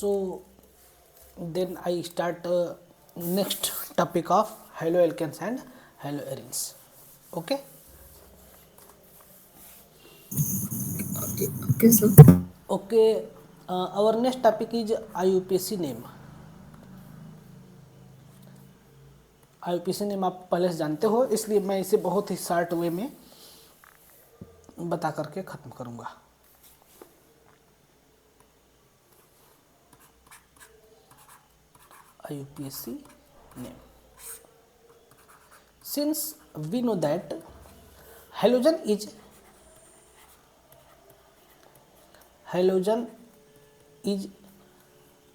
So then I start next topic of haloalkanes and haloarenes. Okay. Okay, sir. Okay. Our next topic is IUPAC name. IUPAC name आप पहले से जानते हो, इसलिए मैं इसे बहुत ही शॉर्ट वे में बता करके ख़त्म करूँगा. IUPAC name. Since we know that halogen is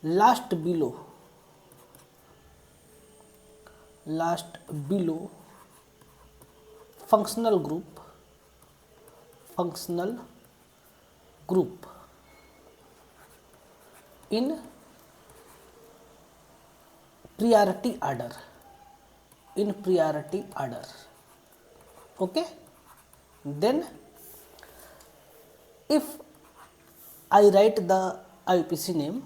last below functional group in priority order. Okay. Then if I write the IUPAC name,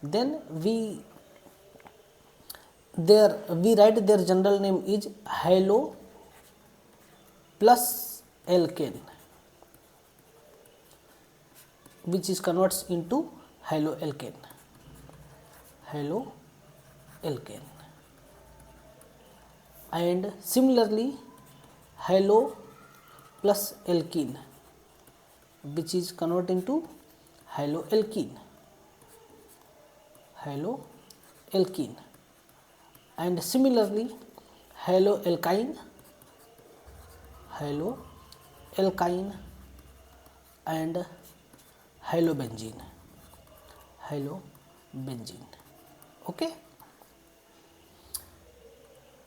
then we write their general name is halo plus alkane, which is converts into haloalkane. And similarly halo plus alkene, which is convert into haloalkene. And similarly haloalkyne and halobenzene. Okay.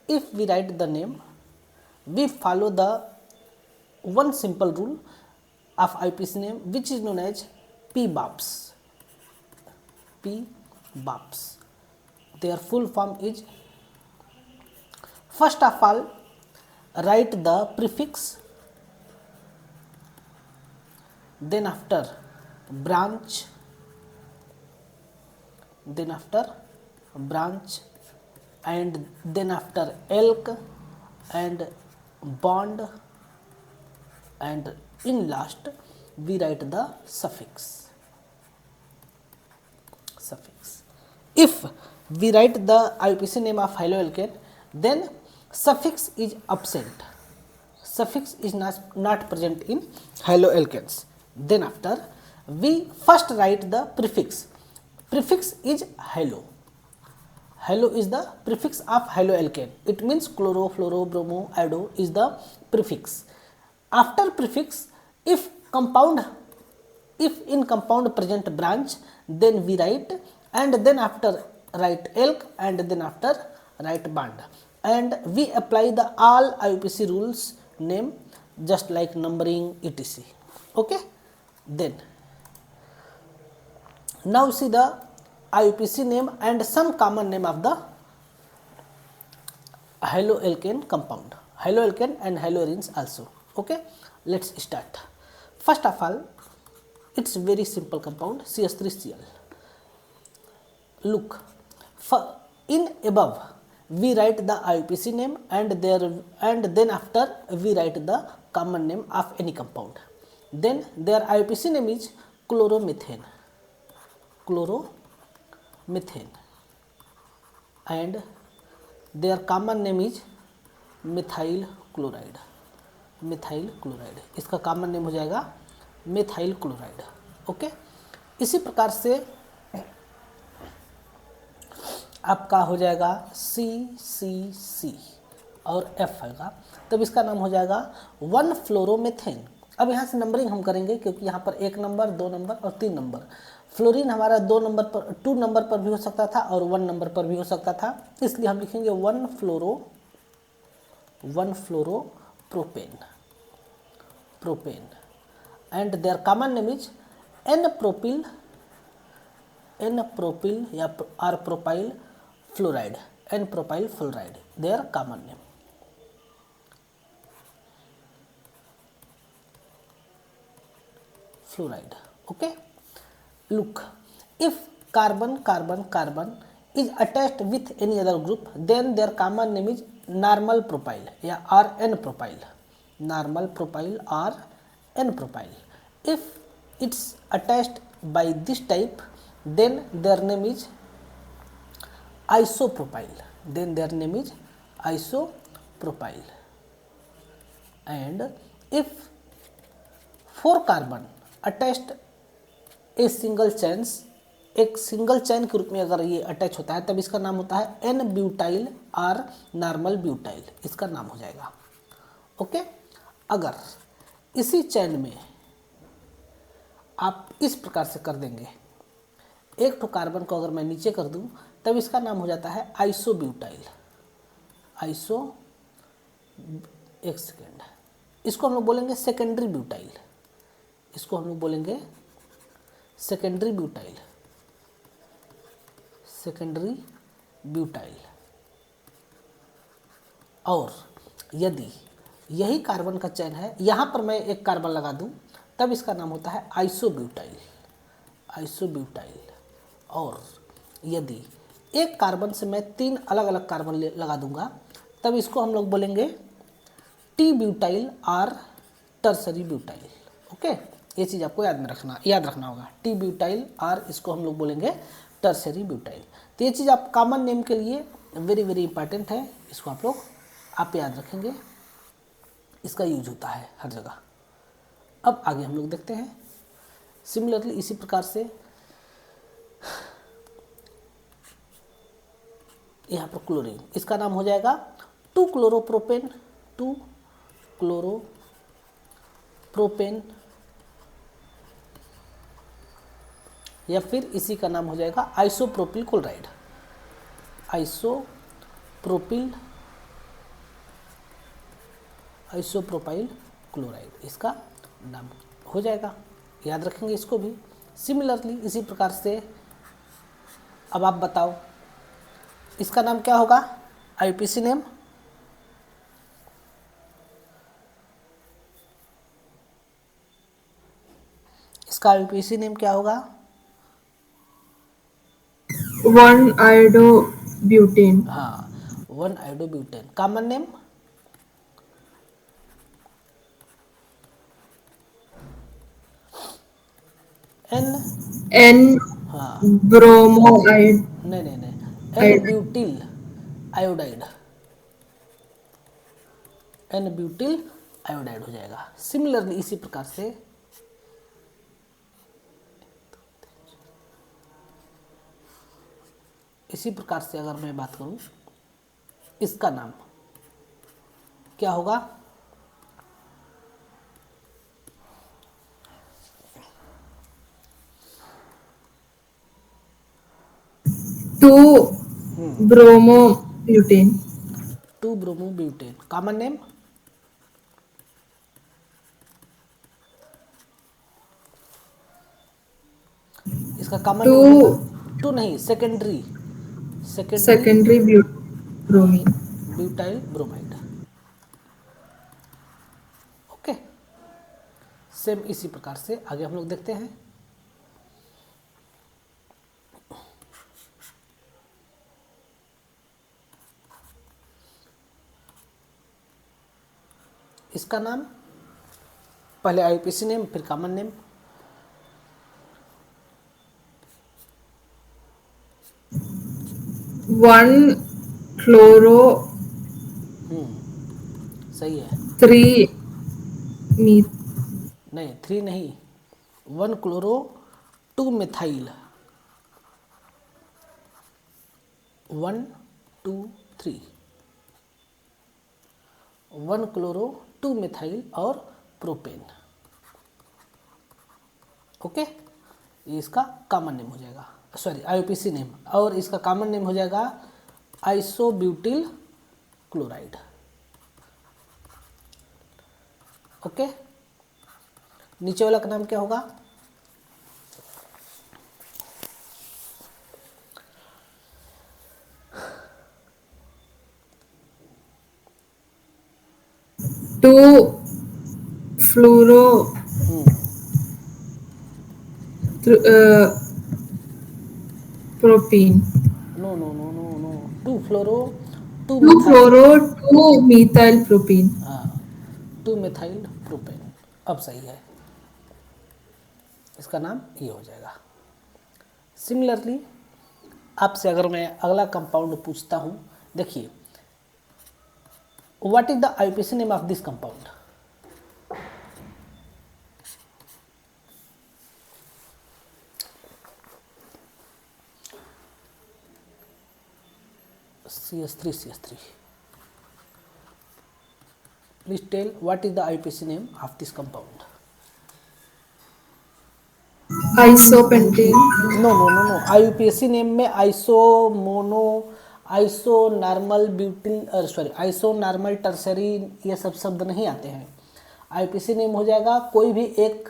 If we write the name, we follow the one simple rule of IUPAC name, which is known as PBOPs. Their full form is, first of all, write the prefix, then after branch, and then after elk and bond, and in last we write the suffix. If we write the IUPAC name of haloalkane, then suffix is absent. Suffix is not present in haloalkanes. Then after we first write the prefix. Prefix is halo. Halo is the prefix of haloalkane. It means chloro, fluoro, bromo, iodo is the prefix. After prefix, if in compound present branch, then we write, and then after write elk, and then after write bond, and we apply the all IUPAC rules name, just like numbering etc. Okay. Then now see the IUPAC name and some common name of the haloalkane compound, haloalkane and haloarenes also. Okay, let's start. First of all, it's very simple compound, CH3Cl. Look, in above we write the IUPAC name, and then after we write the common name of any compound. Then their IUPAC name is chloromethane, and their common name is methyl chloride. इसका common name हो जाएगा methyl chloride. Okay. इसी प्रकार से आपका हो जाएगा CCC और F आएगा, तब इसका नाम हो जाएगा 1-फ्लोरोमेथेन. अब यहाँ से नंबरिंग हम करेंगे, क्योंकि यहाँ पर 1 नंबर, 2 नंबर और 3 नंबर. फ्लोरीन हमारा 2 नंबर पर भी हो सकता था और 1 नंबर पर भी हो सकता था, इसलिए हम लिखेंगे one fluoropropane. And their common name is n propyl या propyl fluoride. N propyl fluoride, their common name. Fluoride. Okay. look, if carbon carbon carbon is attached with any other group, then their common name is normal propyl या or n propyl, normal propyl or n propyl. If it's attached by this type, then their name is isopropyl, then their name is isopropyl. And if 4 carbon attached a single chains, एक single चैन के रूप में अगर ये attach होता है तब इसका नाम होता है एन ब्यूटाइल और नॉर्मल ब्यूटाइल, इसका नाम हो जाएगा। ओके, अगर इसी चैन में आप इस प्रकार से कर देंगे, एक तो कार्बन को अगर मैं नीचे कर दूं तब इसका नाम हो जाता है आइसोब्यूटाइल, आइसो, एक सेकेंड, इसको हम लोग बोलेंगे सेकेंडरी ब्यूटाइल, इसको हम लोग बोलेंगे सेकेंडरी ब्यूटाइल, सेकेंडरी ब्यूटाइल। और यदि यही कार्बन का चैन है, यहाँ पर मैं एक कार्बन लगा दूं तब इसका नाम होता है आइसोब्यूटाइल, आइसोब्यूटाइल। और यदि एक कार्बन से मैं 3 अलग अलग कार्बन लगा दूंगा तब इसको हम लोग बोलेंगे टी ब्यूटाइल और टर्सरी ब्यूटाइल। ओके, ये चीज़ आपको याद रखना होगा, टी ब्यूटाइल और इसको हम लोग बोलेंगे टर्सरी ब्यूटाइल। तो ये चीज़ आप कॉमन नेम के लिए वेरी वेरी इंपॉर्टेंट है, इसको आप लोग याद रखेंगे, इसका यूज होता है हर जगह। अब आगे हम लोग देखते हैं, सिमिलरली इसी प्रकार से यहाँ पर क्लोरीन, इसका नाम हो जाएगा 2 क्लोरोप्रोपेन, 2 क्लोरोप्रोपेन, या फिर इसी का नाम हो जाएगा आइसोप्रोपिल क्लोराइड, आइसोप्रोपाइल क्लोराइड, इसका नाम हो जाएगा, याद रखेंगे इसको भी। सिमिलरली इसी प्रकार से अब आप बताओ इसका नाम क्या होगा, आईपीसी नेम, इसका आईपीसी नेम क्या होगा, 1-iodobutane। हाँ, 1-iodobutane। कॉमन नेम, एन हाँ, ब्रोमोआइड, नहीं, N butyl iodide, N butyl iodide हो जाएगा। सिमिलरली इसी प्रकार से अगर मैं बात करूं, इसका नाम क्या होगा, 2-bromobutane। 2-bromobutane। कॉमन नेम, इसका कॉमन नेम हो जाएगा 2 नहीं, secondary bromine. Butyl bromide. Okay, same इसी प्रकार से आगे हम लोग देखते हैं। इसका नाम पहले आईपीसी नेम फिर कॉमन नेम, 1-chloro सही है, 3 नहीं 3 नहीं, 1-क्लोरो 2-मिथाइल, 1 2 3, 1-क्लोरो 2-मिथाइल और प्रोपेन। ओके, ये इसका कॉमन नेम हो जाएगा, सॉरी आईपीसी नेम, और इसका कॉमन नेम हो जाएगा आइसोब्यूटिल क्लोराइड। ओके, नीचे वाला का नाम क्या होगा, fluoro propene. No no no no no, two fluoro two 2 methyl, fluoro 2 methyl propene. हाँ, टू मिथाइल प्रोपेन। अब सही है, इसका नाम ये हो जाएगा। सिमिलरली आपसे अगर मैं अगला कंपाउंड पूछता हूँ, देखिए, what is the IUPAC name of this compound? CH3 CH3, please tell what is the IUPAC name of this compound? Isopentane. No no no no, IUPAC name में iso, mono, iso normal butyl, sorry, iso normal tertiary, ये सब शब्द नहीं आते हैं। IUPAC name हो जाएगा कोई भी एक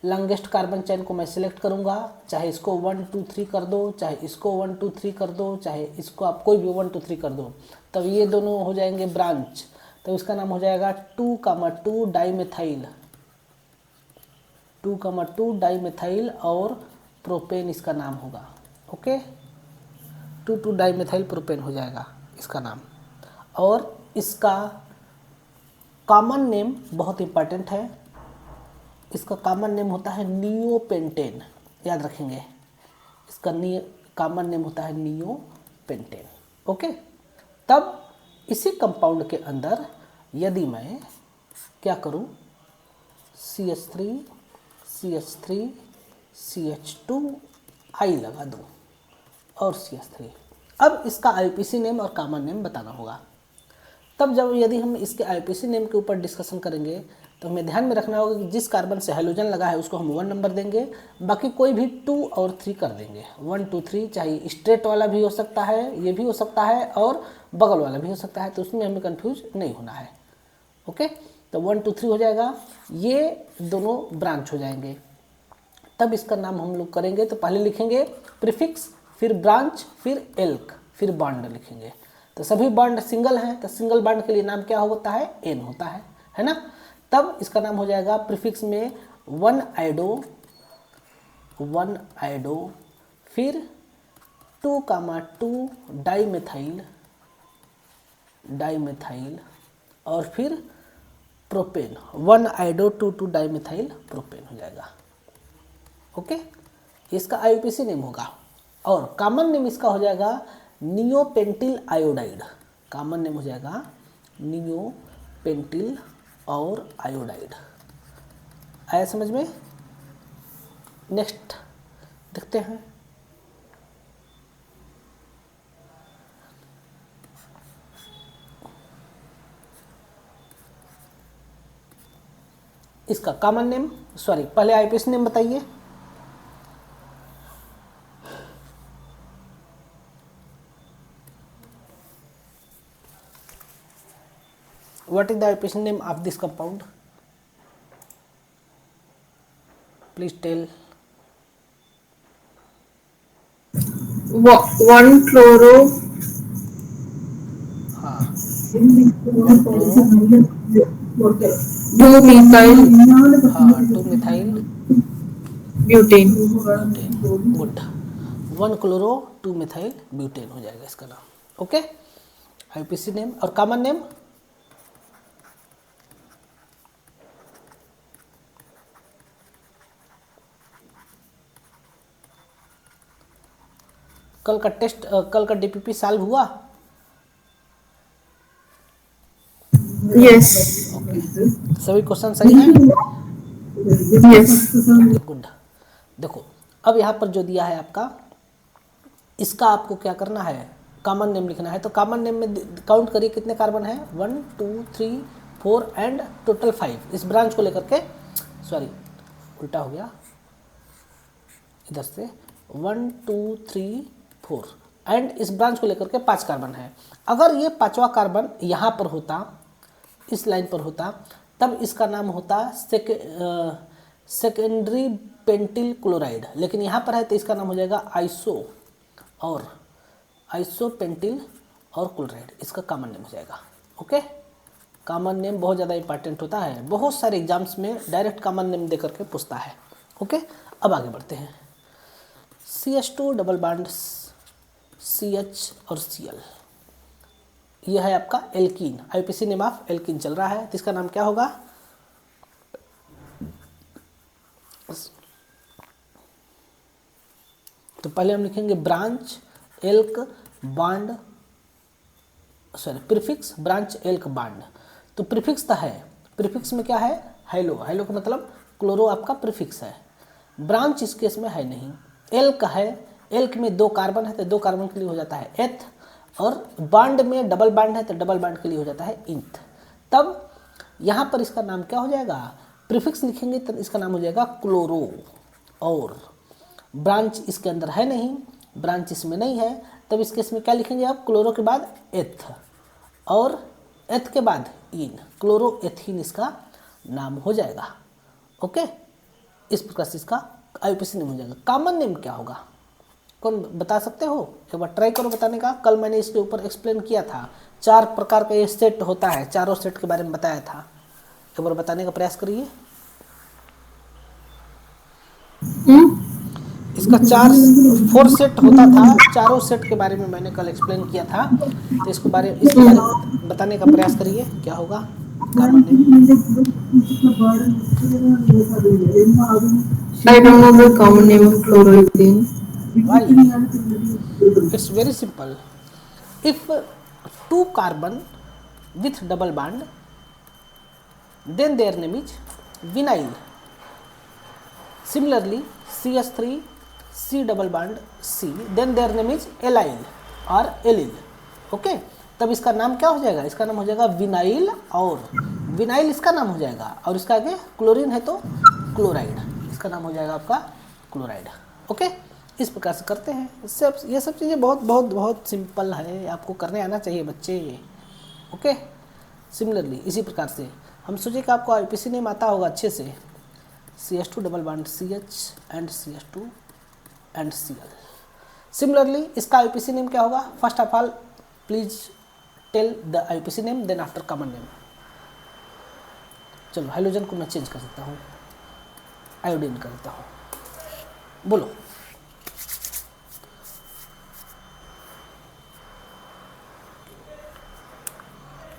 लॉन्गेस्ट कार्बन चेन को मैं सिलेक्ट करूंगा, चाहे इसको 1 2 3 कर दो, चाहे इसको 1 2 3 कर दो, चाहे इसको आप कोई भी 1 2 3 कर दो, तब ये दोनों हो जाएंगे ब्रांच, तो इसका नाम हो जाएगा 2,2 डाईमेथाइल, 2,2 डाईमेथाइल और प्रोपेन इसका नाम होगा। ओके, 2,2 डाईमेथाइल प्रोपेन हो जाएगा इसका नाम। और इसका कॉमन नेम बहुत इंपॉर्टेंट है, इसका कॉमन नेम होता है नियोपेंटेन, याद रखेंगे, इसका कॉमन नेम होता है नियोपेंटेन। ओके, तब इसी कंपाउंड के अंदर यदि मैं क्या करूं, CH3 CH3 CH2 आई लगा दूं और CH3, अब इसका IUPAC नेम और कॉमन नेम बताना होगा। तब जब यदि हम इसके IUPAC नेम के ऊपर डिस्कशन करेंगे तो हमें ध्यान में रखना होगा कि जिस कार्बन से हेलोजन लगा है उसको हम 1 नंबर देंगे, बाकी कोई भी 2 और 3 कर देंगे। 1 2 3, चाहे स्ट्रेट वाला भी हो सकता है, ये भी हो सकता है, और बगल वाला भी हो सकता है, तो उसमें हमें कंफ्यूज नहीं होना है। ओके, तो 1 2 3 हो जाएगा, ये दोनों ब्रांच हो जाएंगे। तब इसका नाम हम लोग करेंगे तो पहले लिखेंगे प्रीफिक्स, फिर ब्रांच, फिर एल्क, फिर बॉन्ड लिखेंगे। तो सभी बॉन्ड सिंगल हैं, तो सिंगल बॉन्ड के लिए नाम क्या होता है, एन होता है ना। तब इसका नाम हो जाएगा प्रीफिक्स में 1 आइडो, फिर 2,2 डाईमेथाइल और फिर प्रोपेन, 1 आइडो 2 डाईमेथाइल प्रोपेन हो जाएगा। ओके, इसका IUPAC नेम होगा। और कॉमन नेम इसका हो जाएगा नियोपेंटिल आयोडाइड, कॉमन नेम हो जाएगा नियोपेंटिल और आयोडाइड। आया समझ में? नेक्स्ट देखते हैं, इसका कॉमन नेम, सॉरी पहले IUPAC नेम बताइए। What is the IUPAC name of this compound? Please tell. 1 chloro हाँ, 1 क्लोरो, 2 methyl हाँ, 2 methyl butane. Butane, good, 1 chloro 2 methyl butane हो जाएगा इसका नाम। ओके, IUPAC नेम और कॉमन नेम, कल का टेस्ट, कल का DPP सॉल्व हुआ? Yes. सभी क्वेश्चन सही हैं? Yes. गुड। देखो, अब यहाँ पर जो दिया है आपका, इसका आपको क्या करना है, कॉमन नेम लिखना है। तो कॉमन नेम में काउंट करिए कितने कार्बन है, 1 2 3 4 एंड टोटल 5 इस ब्रांच को लेकर के, सॉरी उल्टा हो गया, इधर से 1 2 3 4 एंड इस ब्रांच को लेकर के 5 कार्बन है। अगर ये 5वां कार्बन यहाँ पर होता, इस लाइन पर होता, तब इसका नाम होता सेकेंडरी पेंटिल क्लोराइड, लेकिन यहाँ पर है तो इसका नाम हो जाएगा आइसोपेंटिल और क्लोराइड, इसका कॉमन नेम हो जाएगा। ओके, कॉमन नेम बहुत ज़्यादा इंपॉर्टेंट होता है, बहुत सारे एग्जाम्स में डायरेक्ट कॉमन नेम देकर के पूछता है। ओके, अब आगे बढ़ते हैं। CH2 डबल बॉन्ड CH और Cl, यह है आपका alkene. IPC name of alkene चल रहा है, तो इसका नाम क्या होगा? तो पहले हम लिखेंगे branch elk bond, sorry prefix branch elk bond. तो प्रीफिक्स तो है, प्रीफिक्स में क्या है? हाइलो, हाइलो का मतलब क्लोरो आपका प्रीफिक्स है। ब्रांच इस केस में है नहीं। एल्क है, एल्क में 2 कार्बन है तो 2 कार्बन के लिए हो जाता है एथ, और बॉन्ड में डबल बॉन्ड है तो डबल बॉन्ड के लिए हो जाता है इंथ। तब यहाँ पर इसका नाम क्या हो जाएगा? प्रीफिक्स लिखेंगे तो इसका नाम हो जाएगा क्लोरो, और ब्रांच इसके अंदर है नहीं, ब्रांच इसमें नहीं है, तब इस केस में क्या लिखेंगे आप? क्लोरो के बाद एथ, और एथ के बाद इन, क्लोरो एथीन इसका नाम हो जाएगा। ओके, इस प्रकार से इसका आईयूपीएसी नेम हो जाएगा। कॉमन नेम क्या होगा? कौन बता सकते हो? एक बार ट्राई करो बताने का। कल मैंने इसके ऊपर एक्सप्लेन किया था, 4 प्रकार का ये सेट होता है, चारों सेट के बारे में बताया था। एक बार बताने का प्रयास करिए। इसका 4 सेट होता था, चारों सेट के बारे में मैंने कल एक्सप्लेन किया था, तो इसके बारे में बताने का प्रयास करिए क्या होगा common name. I don't know the common name of chloroethane. Why? It's very simple. If 2 carbon with double bond, then their name is vinyl. Similarly, CH3 C double bond C, then their name is allyl or allyl. Okay, तब इसका नाम क्या हो जाएगा? इसका नाम हो जाएगा विनाइल, और विनाइल इसका नाम हो जाएगा, और इसका आगे क्लोरीन है तो क्लोराइड, इसका नाम हो जाएगा आपका क्लोराइड। ओके, इस प्रकार से करते हैं। ये सब चीज़ें बहुत बहुत बहुत सिंपल है, आपको करने आना चाहिए बच्चे। ओके, सिमिलरली इसी प्रकार से हम सोचे कि आपको आईपीसी नेम आता होगा अच्छे से। CH2 double bond CH and CH2 and Cl। Similarly इसका आईपीसी नेम क्या होगा? First of all please tell the IUPAC name, then after common name. चलो, हाइड्रोजन को मैं चेंज कर देता हूँ, आयोडीन कर देता हूँ। बोलो।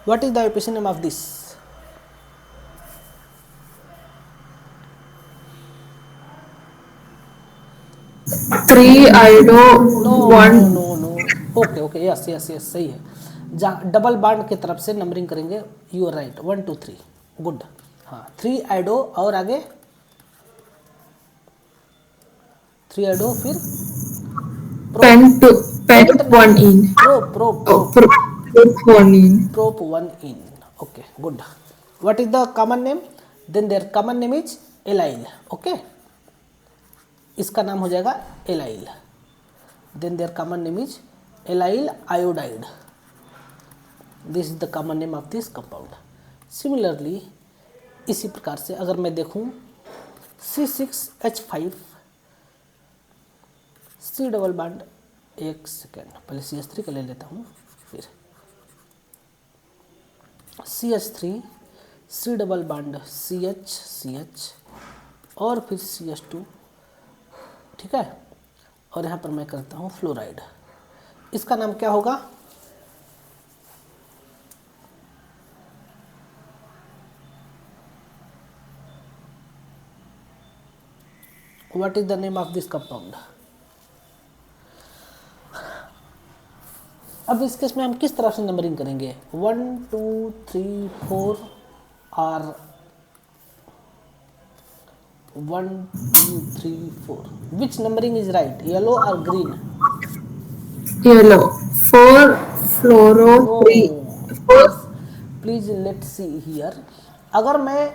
What is the IUPAC name of this? Three iodo no one. No no, okay okay, yes yes yes, सही है। जहाँ डबल बॉन्ड की तरफ से नंबरिंग करेंगे, यू आर राइट, 1 2 3, गुड। हाँ, 3 आइडो, और आगे 3 आइडो, फिर Pent one in. Prop prop Oh, prop prop one in. Prop 1 yne. Okay, good. What is the common name? Then their common name is allyl. Okay, इसका नाम हो जाएगा allyl, then their common name is allyl iodide. This is the common name of this compound. Similarly इसी प्रकार से अगर मैं देखूं, C6H5 C डबल बॉन्ड, एक सेकेंड, पहले CH3 का ले लेता हूँ, फिर CH3 C double bond CH और फिर CH2, ठीक है, और यहाँ पर मैं करता हूँ फ्लोराइड। इसका नाम क्या होगा? What is the name of this compound? अब इस केस में हम किस तरह से नंबरिंग करेंगे? 1 2 3 4 और 1 2 3 4। Which numbering is right, yellow और green? Yellow. Four fluoro no, three. Please let see here. अगर मैं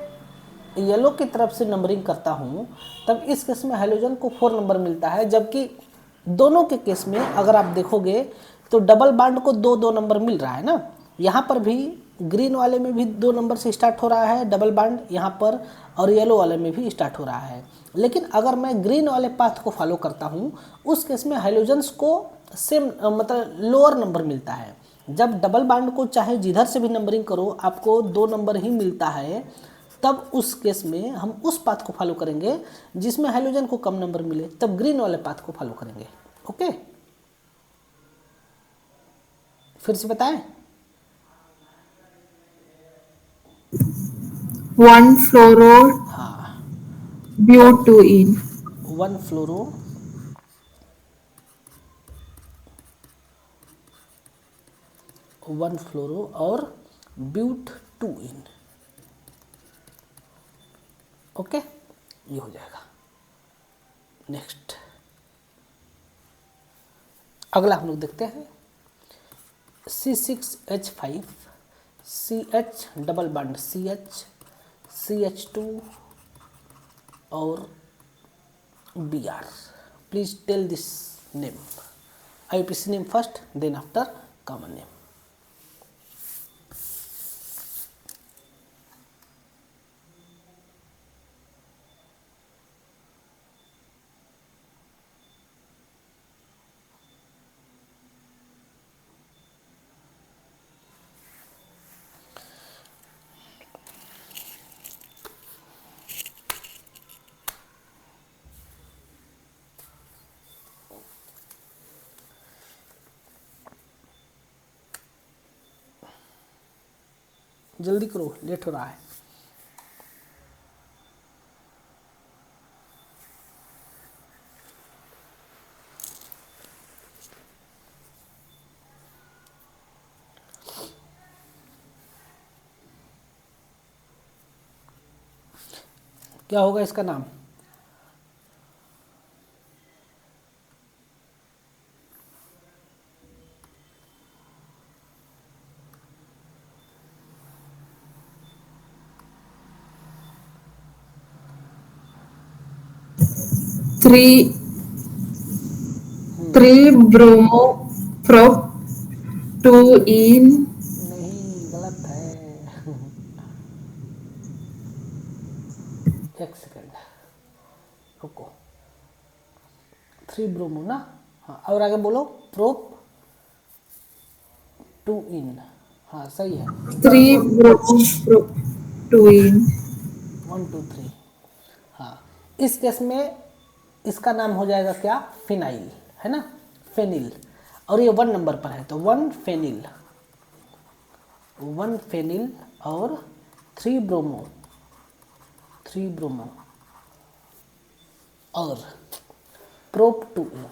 येलो की तरफ से नंबरिंग करता हूँ, तब इस केस में हाइड्रोजन को 4 नंबर मिलता है, जबकि दोनों के केस में अगर आप देखोगे तो डबल बॉन्ड को 2 नंबर मिल रहा है ना। यहाँ पर भी ग्रीन वाले में भी 2 नंबर से स्टार्ट हो रहा है डबल बॉन्ड यहाँ पर, और येलो वाले में भी स्टार्ट हो रहा है। लेकिन अगर मैं ग्रीन वाले पाथ को फॉलो करता हूँ, उस केस में हाइड्रोजन्स को सेम मतलब लोअर नंबर मिलता है। जब डबल बॉन्ड को चाहे जिधर से भी नंबरिंग करो, आपको 2 नंबर ही मिलता है, तब उस केस में हम उस पाथ को फॉलो करेंगे जिसमें हाइड्रोजन को कम नंबर मिले, तब ग्रीन वाले पाथ को फॉलो करेंगे। ओके, फिर से बताएं। 1-fluoro हाँ, butene, 1-फ्लोरो और ब्यूट 2 इन। ओके, ये हो जाएगा। नेक्स्ट अगला हम लोग देखते हैं C6H5 CH double bond CH CH2 और Br। Please tell this name. IUPAC name first, then after common name. जल्दी करो, लेट हो रहा है। क्या होगा इसका नाम? three 3-bromo prop 2-ene, नहीं, गलत है। एक सेकेंड रुको। 3 ब्रोमो ना? हाँ, और आगे बोलो। प्रोप 2 इन। हाँ, सही है। 3-bromo prop 2-ene, 1 2 3। हाँ, इस केस में इसका नाम हो जाएगा क्या? फिनाइल, है ना, फेनिल। और ये 1 नंबर पर है तो 1 फेनिल, 1 फेनिल और 3 ब्रोमो और प्रोप 2 इन,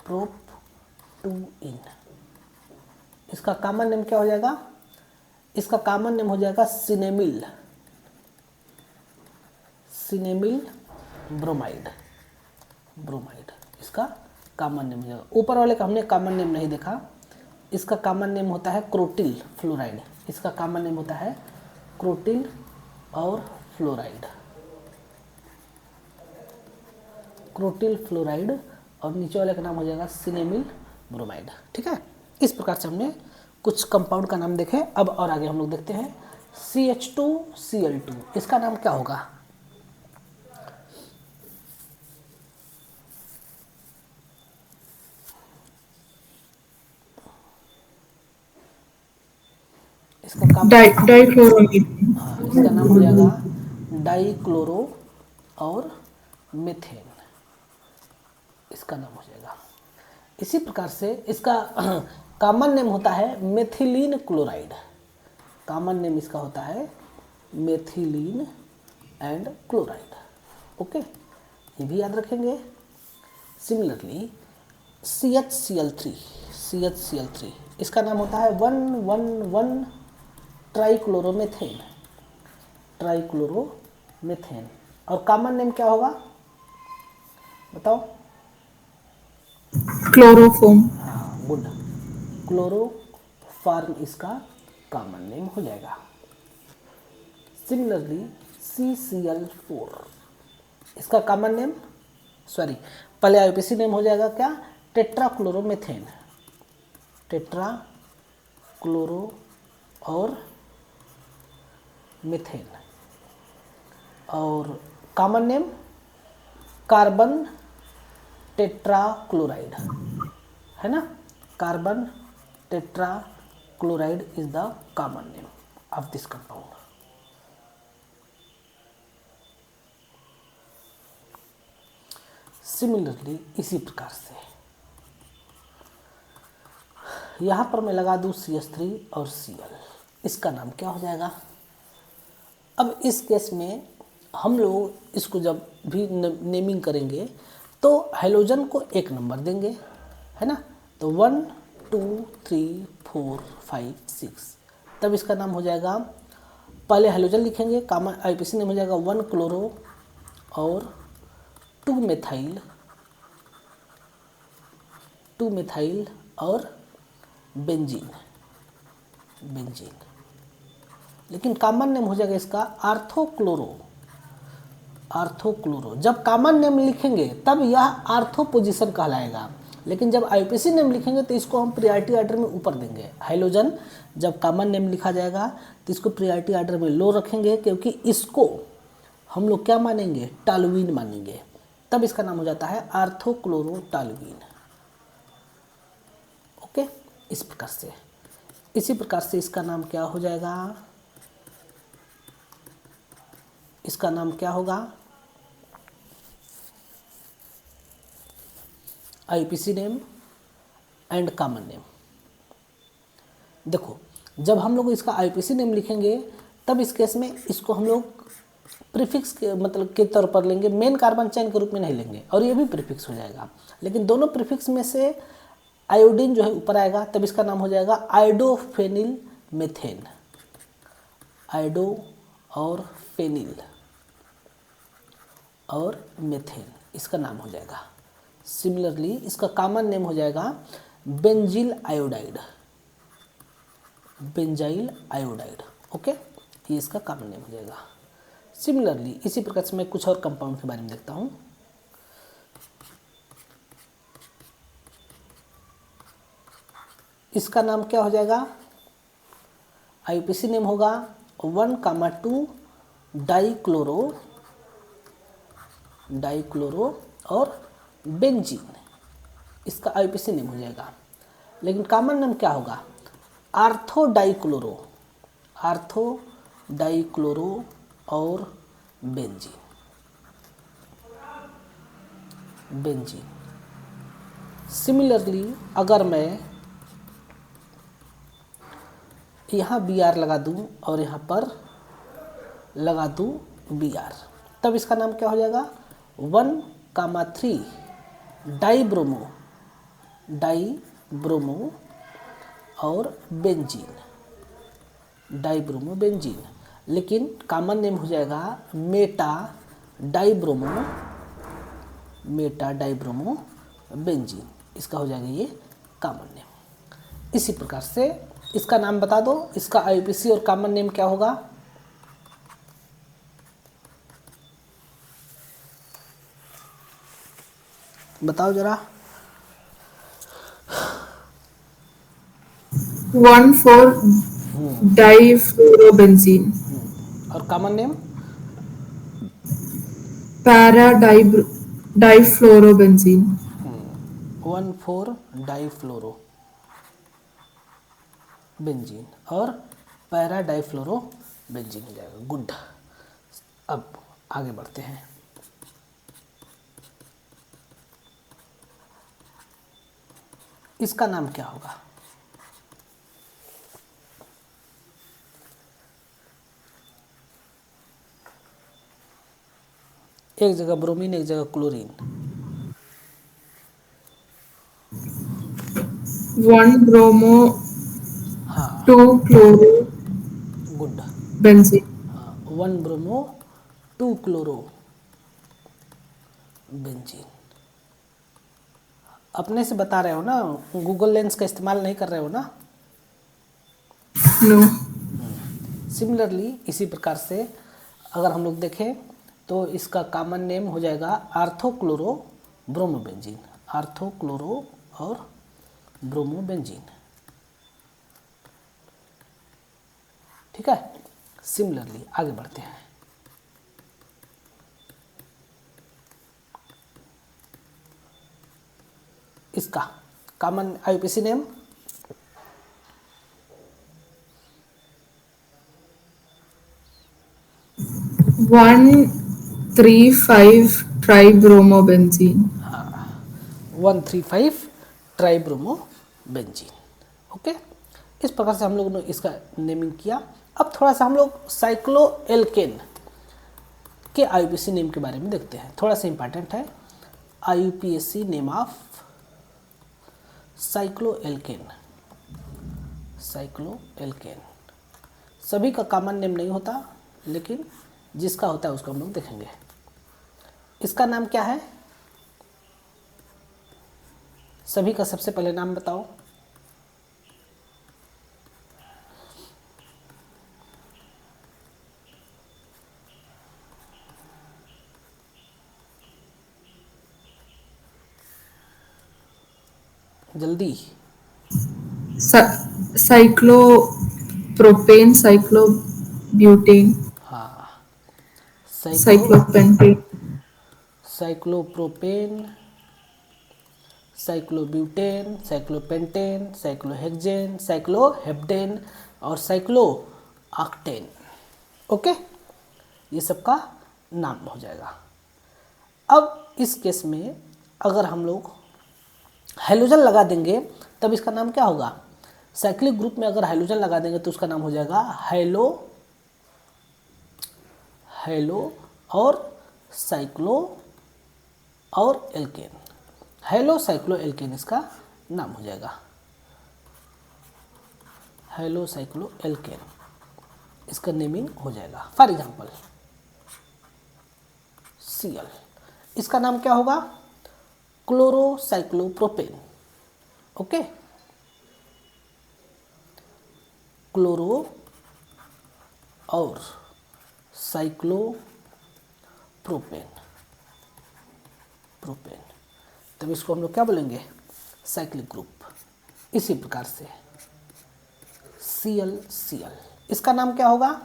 प्रोप 2 इन। इसका कॉमन नेम क्या हो जाएगा? इसका कॉमन नेम हो जाएगा सिनेमिल, सिनेमिल ब्रोमाइड, ब्रोमाइड इसका कॉमन नेम हो जाएगा। ऊपर वाले का हमने कॉमन नेम नहीं देखा। इसका कॉमन नेम होता है क्रोटिल फ्लोराइड। इसका कॉमन नेम होता है क्रोटिल और फ्लोराइड, क्रोटिल फ्लोराइड, और नीचे वाले का नाम हो जाएगा सिनेमिल ब्रोमाइड। ठीक है, इस प्रकार से हमने कुछ कंपाउंड का नाम देखे। अब और आगे हम लोग देखते हैं CH2Cl2। इसका नाम क्या होगा? इसका काम dichloromethanes, हाँ, इसका नाम हो जाएगा डाइक्लोरो और मेथेन, इसका नाम हो जाएगा। इसी प्रकार से इसका कॉमन नेम होता है मेथिलीन क्लोराइड। कॉमन नेम इसका होता है मेथिलीन एंड क्लोराइड। ओके, ये भी याद रखेंगे। सिमिलरली CHCl3, इसका नाम होता है 111 ट्राइक्लोरोमेथेन, ट्राइक्लोरोमेथेन। और कॉमन नेम क्या होगा बताओ? chloroform, हाँ, गुड, क्लोरोफार्म इसका कॉमन नेम हो जाएगा। सिमिलरली CCl4, इसका कॉमन नेम, सॉरी, पहले IUPAC नेम हो जाएगा क्या? टेट्राक्लोरोमेथेन, टेट्रा क्लोरो और मीथेन। और कॉमन नेम कार्बन टेट्राक्लोराइड, है ना, carbon tetrachloride is the common name of this compound. Similarly इसी प्रकार से यहाँ पर मैं लगा दूँ CH3 और Cl, इसका नाम क्या हो जाएगा। अब इस केस में हम लोग इसको जब भी नेमिंग करेंगे तो हाइड्रोजन को एक नंबर देंगे, है ना। तो 1 2 3 4 5 6, तब इसका नाम हो जाएगा, पहले हाइड्रोजन लिखेंगे, कॉमन आईपीसी नेम हो जाएगा 1 क्लोरो और 2 मेथाइल और बेंजीन। लेकिन कॉमन नेम हो जाएगा इसका आर्थोक्लोरो। जब कॉमन नेम लिखेंगे तब यह आर्थो पोजीशन कहलाएगा, लेकिन जब आईपीसी नेम लिखेंगे तो इसको हम प्रायोरिटी ऑर्डर में ऊपर देंगे। हाइड्रोजन जब कॉमन नेम लिखा जाएगा तो इसको प्रायोरिटी ऑर्डर में लो रखेंगे, क्योंकि इसको हम लोग क्या मानेंगे, टॉलुईन मानेंगे, तब इसका नाम हो जाता है आर्थोक्लोरोटॉलुईन। ओके, इस प्रकार से, इसी प्रकार से इसका नाम क्या हो जाएगा, इसका नाम क्या होगा, IPC name and common name. देखो, जब हम लोग इसका आईपीसी नेम लिखेंगे तब इस केस में इसको हम लोग प्रीफिक्स के मतलब के तौर पर लेंगे, मेन कार्बन चेन के रूप में नहीं लेंगे, और ये भी प्रीफिक्स हो जाएगा। लेकिन दोनों प्रीफिक्स में से आयोडीन जो है ऊपर आएगा, तब इसका नाम हो जाएगा आयोडोफेनिल मेथेन। आयोडो और फेनिल और मेथेन, इसका नाम हो जाएगा। सिमिलरली इसका कॉमन नेम हो जाएगा बेंजील आयोडाइड। ओके, ये इसका कॉमन नेम हो जाएगा। सिमिलरली इसी प्रकार से मैं कुछ और कंपाउंड के बारे में देखता हूँ। इसका नाम क्या हो जाएगा, आईपीसी नेम होगा 1,2 डाइक्लोरो और बेंजीन, इसका आईपीसी नेम हो जाएगा। लेकिन कॉमन नेम क्या होगा, आर्थो डाइक्लोरो और बेंजीन। सिमिलरली अगर मैं यहाँ Br लगा दूँ और यहाँ पर लगा दूँ Br, तब इसका नाम क्या हो जाएगा, 1,3 डाइब्रोमो और बेंजीन। लेकिन कॉमन नेम हो जाएगा मेटा डाइब्रोमो बेंजीन, इसका हो जाएगा ये कॉमन नेम। इसी प्रकार से इसका नाम बता दो, इसका आईपीसी और कॉमन नेम क्या होगा, बताओ जरा। 1,4 डाइफ्लोरोबेंजीन। और कॉमन नेम पैरा डाइफ्लोरोबेंजीन। 1,4 डाइफ्लोरो बेंजीन और पैरा डाइफ्लोरो बेंजीन हो जाएगा। गुड, अब आगे बढ़ते हैं। इसका नाम क्या होगा, एक जगह ब्रोमीन एक जगह क्लोरीन। 1 ब्रोमो हाँ 2 क्लोरो गुड, बेंजीन। हाँ 1 ब्रोमो 2 क्लोरो बेंजीन। अपने से बता रहे हो ना, गूगल लेंस का इस्तेमाल नहीं कर रहे हो ना। नो। सिमिलरली इसी प्रकार से अगर हम लोग देखें तो इसका कॉमन नेम हो जाएगा आर्थोक्लोरो ब्रोमोबेंजीन, आर्थोक्लोरो और ब्रोमोबेंजीन। ठीक है, सिमिलरली आगे बढ़ते हैं। इसका कॉमन आईपीसी नेम 1,3,5 ट्राइब्रोमोबेंजीन। 135 ट्राइब्रोमोबेंजीन। ओके, इस प्रकार से हम लोग ने इसका नेमिंग किया। अब थोड़ा सा हम लोग साइक्लोएल्केन के आईयूपीएसी नेम के बारे में देखते हैं, थोड़ा सा इंपॉर्टेंट है। IUPAC name of cycloalkane. Cycloalkane सभी का कॉमन नेम नहीं होता, लेकिन जिसका होता है उसको हम लोग देखेंगे। इसका नाम क्या है? सभी का सबसे पहले नाम बताओ। जल्दी। साइक्लोप्रोपेन, साइक्लोब्यूटेन, हाँ, cyclopentane, cyclopropane, cyclobutane, cyclopentane, cyclohexane, cycloheptane और साइक्लोऑक्टेन। ओके, ये सबका नाम हो जाएगा। अब इस केस में अगर हम लोग हाइड्रोजन लगा देंगे तब इसका नाम क्या होगा? साइक्लिक ग्रुप में अगर हाइड्रोजन लगा देंगे तो उसका नाम हो जाएगा हैलो और साइक्लो और एल्केन। हैलो साइक्लो एल्केन इसका नाम हो जाएगा। हैलो साइक्लो एल्केन इसका नेमिंग हो जाएगा। फॉर एग्जांपल Cl, इसका नाम क्या होगा? क्लोरोसाइक्लोप्रोपेन। ओके, क्लोरो और साइक्लोप्रोपेन, प्रोपेन, तब इसको हम लोग क्या बोलेंगे? Cyclic group. इसी प्रकार से Cl, इसका नाम क्या होगा?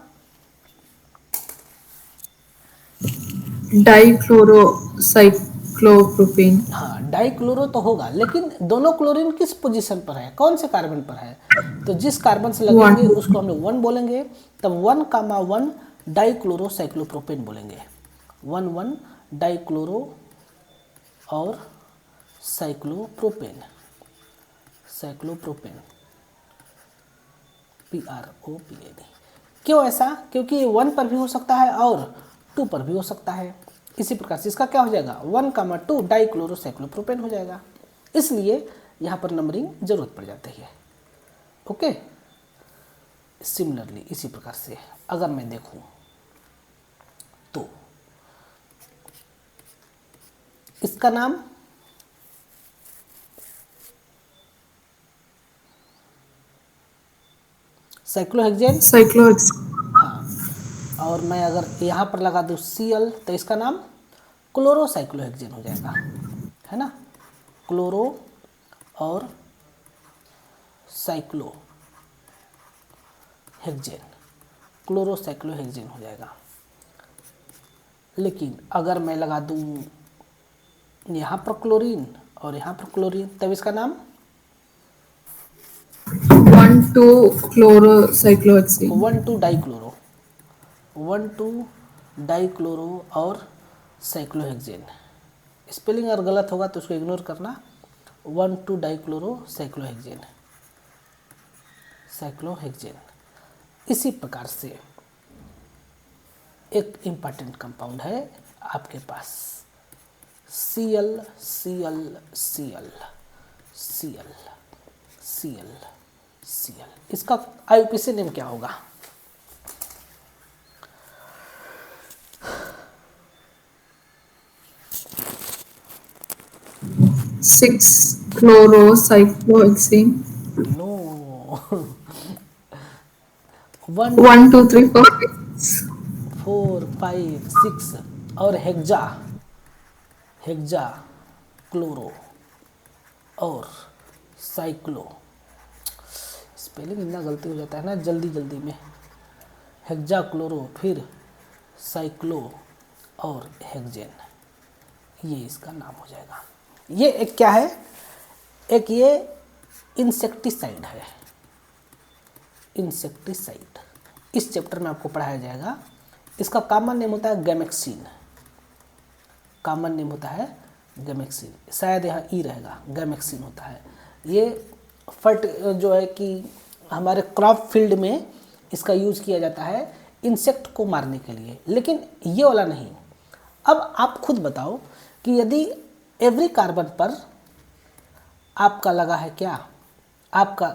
डाइक्लोरोसाइक्लोप्रोपेन। हाँ, डाइक्लोरो तो होगा, लेकिन दोनों क्लोरीन किस पोजीशन पर है, कौन से कार्बन पर है? तो जिस कार्बन से लगेंगे उसको हम लोग 1 बोलेंगे, तब 1,1 डाइक्लोरोसाइक्लोप्रोपेन बोलेंगे। 1,1 डाइक्लोरो और साइक्लोप्रोपेन, साइक्लोप्रोपेन, PROPAN। क्यों ऐसा? क्योंकि ये 1 पर भी हो सकता है और 2 पर भी हो सकता है। इसी प्रकार से इसका क्या हो जाएगा? 1,2 डाइक्लोरोसाइक्लोप्रोपेन हो जाएगा। इसलिए यहाँ पर नंबरिंग जरूरत पड़ जाती है। ओके, सिमिलरली इसी प्रकार से अगर मैं देखूं तो इसका नाम साइक्लोहेक्सेन। हाँ, और मैं अगर यहाँ पर लगा दूँ Cl तो इसका नाम क्लोरोसाइक्लोहेक्सेन हो जाएगा, है ना? क्लोरो और साइक्लोहेक्सेन, क्लोरोसाइक्लोहेक्सेन हो जाएगा। लेकिन अगर मैं लगा दूँ यहाँ पर क्लोरीन और यहाँ पर क्लोरीन, तब इसका नाम 1,2 क्लोरोसाइक्लोहेक्सेन। 1,2 डाइक्लोरो, 1,2 डाइक्लोरो और साइक्लोहेक्सेन। स्पेलिंग अगर गलत होगा तो उसको इग्नोर करना। 1,2 डाइक्लोरो साइक्लोहेक्सेन, साइक्लोहेक्सेन। इसी प्रकार से एक इम्पॉर्टेंट कंपाउंड है आपके पास Cl, Cl, Cl, Cl, Cl, Cl। इसका आईयूपीएसी नेम क्या होगा? सिक्स क्लोरोसाइक्लोहेक्सेन। नो। 1, 1, 2, 3, 4, 5, 6 और हेक्सा, हेक्सा क्लोरो और साइक्लो। स्पेलिंग इतना गलती हो जाता है ना जल्दी जल्दी में। हेक्सा क्लोरो, फिर साइक्लो और हेक्सेन, ये इसका नाम हो जाएगा। ये एक क्या है? एक ये इंसेक्टिसाइड है, इंसेक्टिसाइड। इस चैप्टर में आपको पढ़ाया जाएगा। इसका कॉमन नेम होता है गैमेक्सिन, कॉमन नेम होता है गैमेक्सिन, शायद यहाँ ई रहेगा, गैमेक्सिन होता है। ये फट जो है कि हमारे क्रॉप फील्ड में इसका यूज किया जाता है इंसेक्ट को मारने के लिए, लेकिन ये वाला नहीं। अब आप खुद बताओ कि यदि एवरी कार्बन पर आपका लगा है क्या, आपका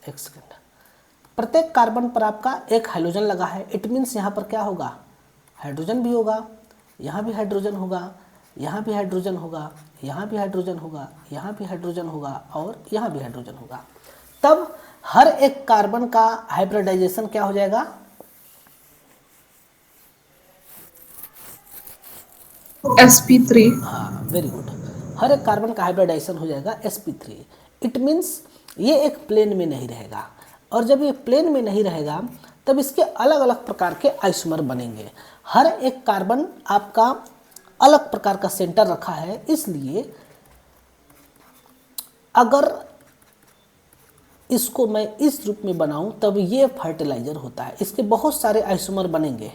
एक सेकेंड, प्रत्येक कार्बन पर आपका एक हाइड्रोजन लगा है, इट मीन्स यहाँ पर क्या होगा, हाइड्रोजन भी होगा, यहाँ भी हाइड्रोजन होगा, यहाँ भी हाइड्रोजन होगा, यहाँ भी हाइड्रोजन होगा, यहाँ भी हाइड्रोजन होगा और यहाँ भी हाइड्रोजन होगा। तब हर एक कार्बन का हाइब्रिडाइजेशन क्या हो जाएगा, sp3। हाँ वेरी गुड, हर एक कार्बन का हाइब्रिडाइजेशन हो जाएगा sp3। इट मीन्स ये एक प्लेन में नहीं रहेगा, और जब ये प्लेन में नहीं रहेगा तब इसके अलग अलग प्रकार के आइसोमर बनेंगे। हर एक कार्बन आपका अलग प्रकार का सेंटर रखा है, इसलिए अगर इसको मैं इस रूप में बनाऊं तब ये फर्टिलाइजर होता है। इसके बहुत सारे आइसोमर बनेंगे,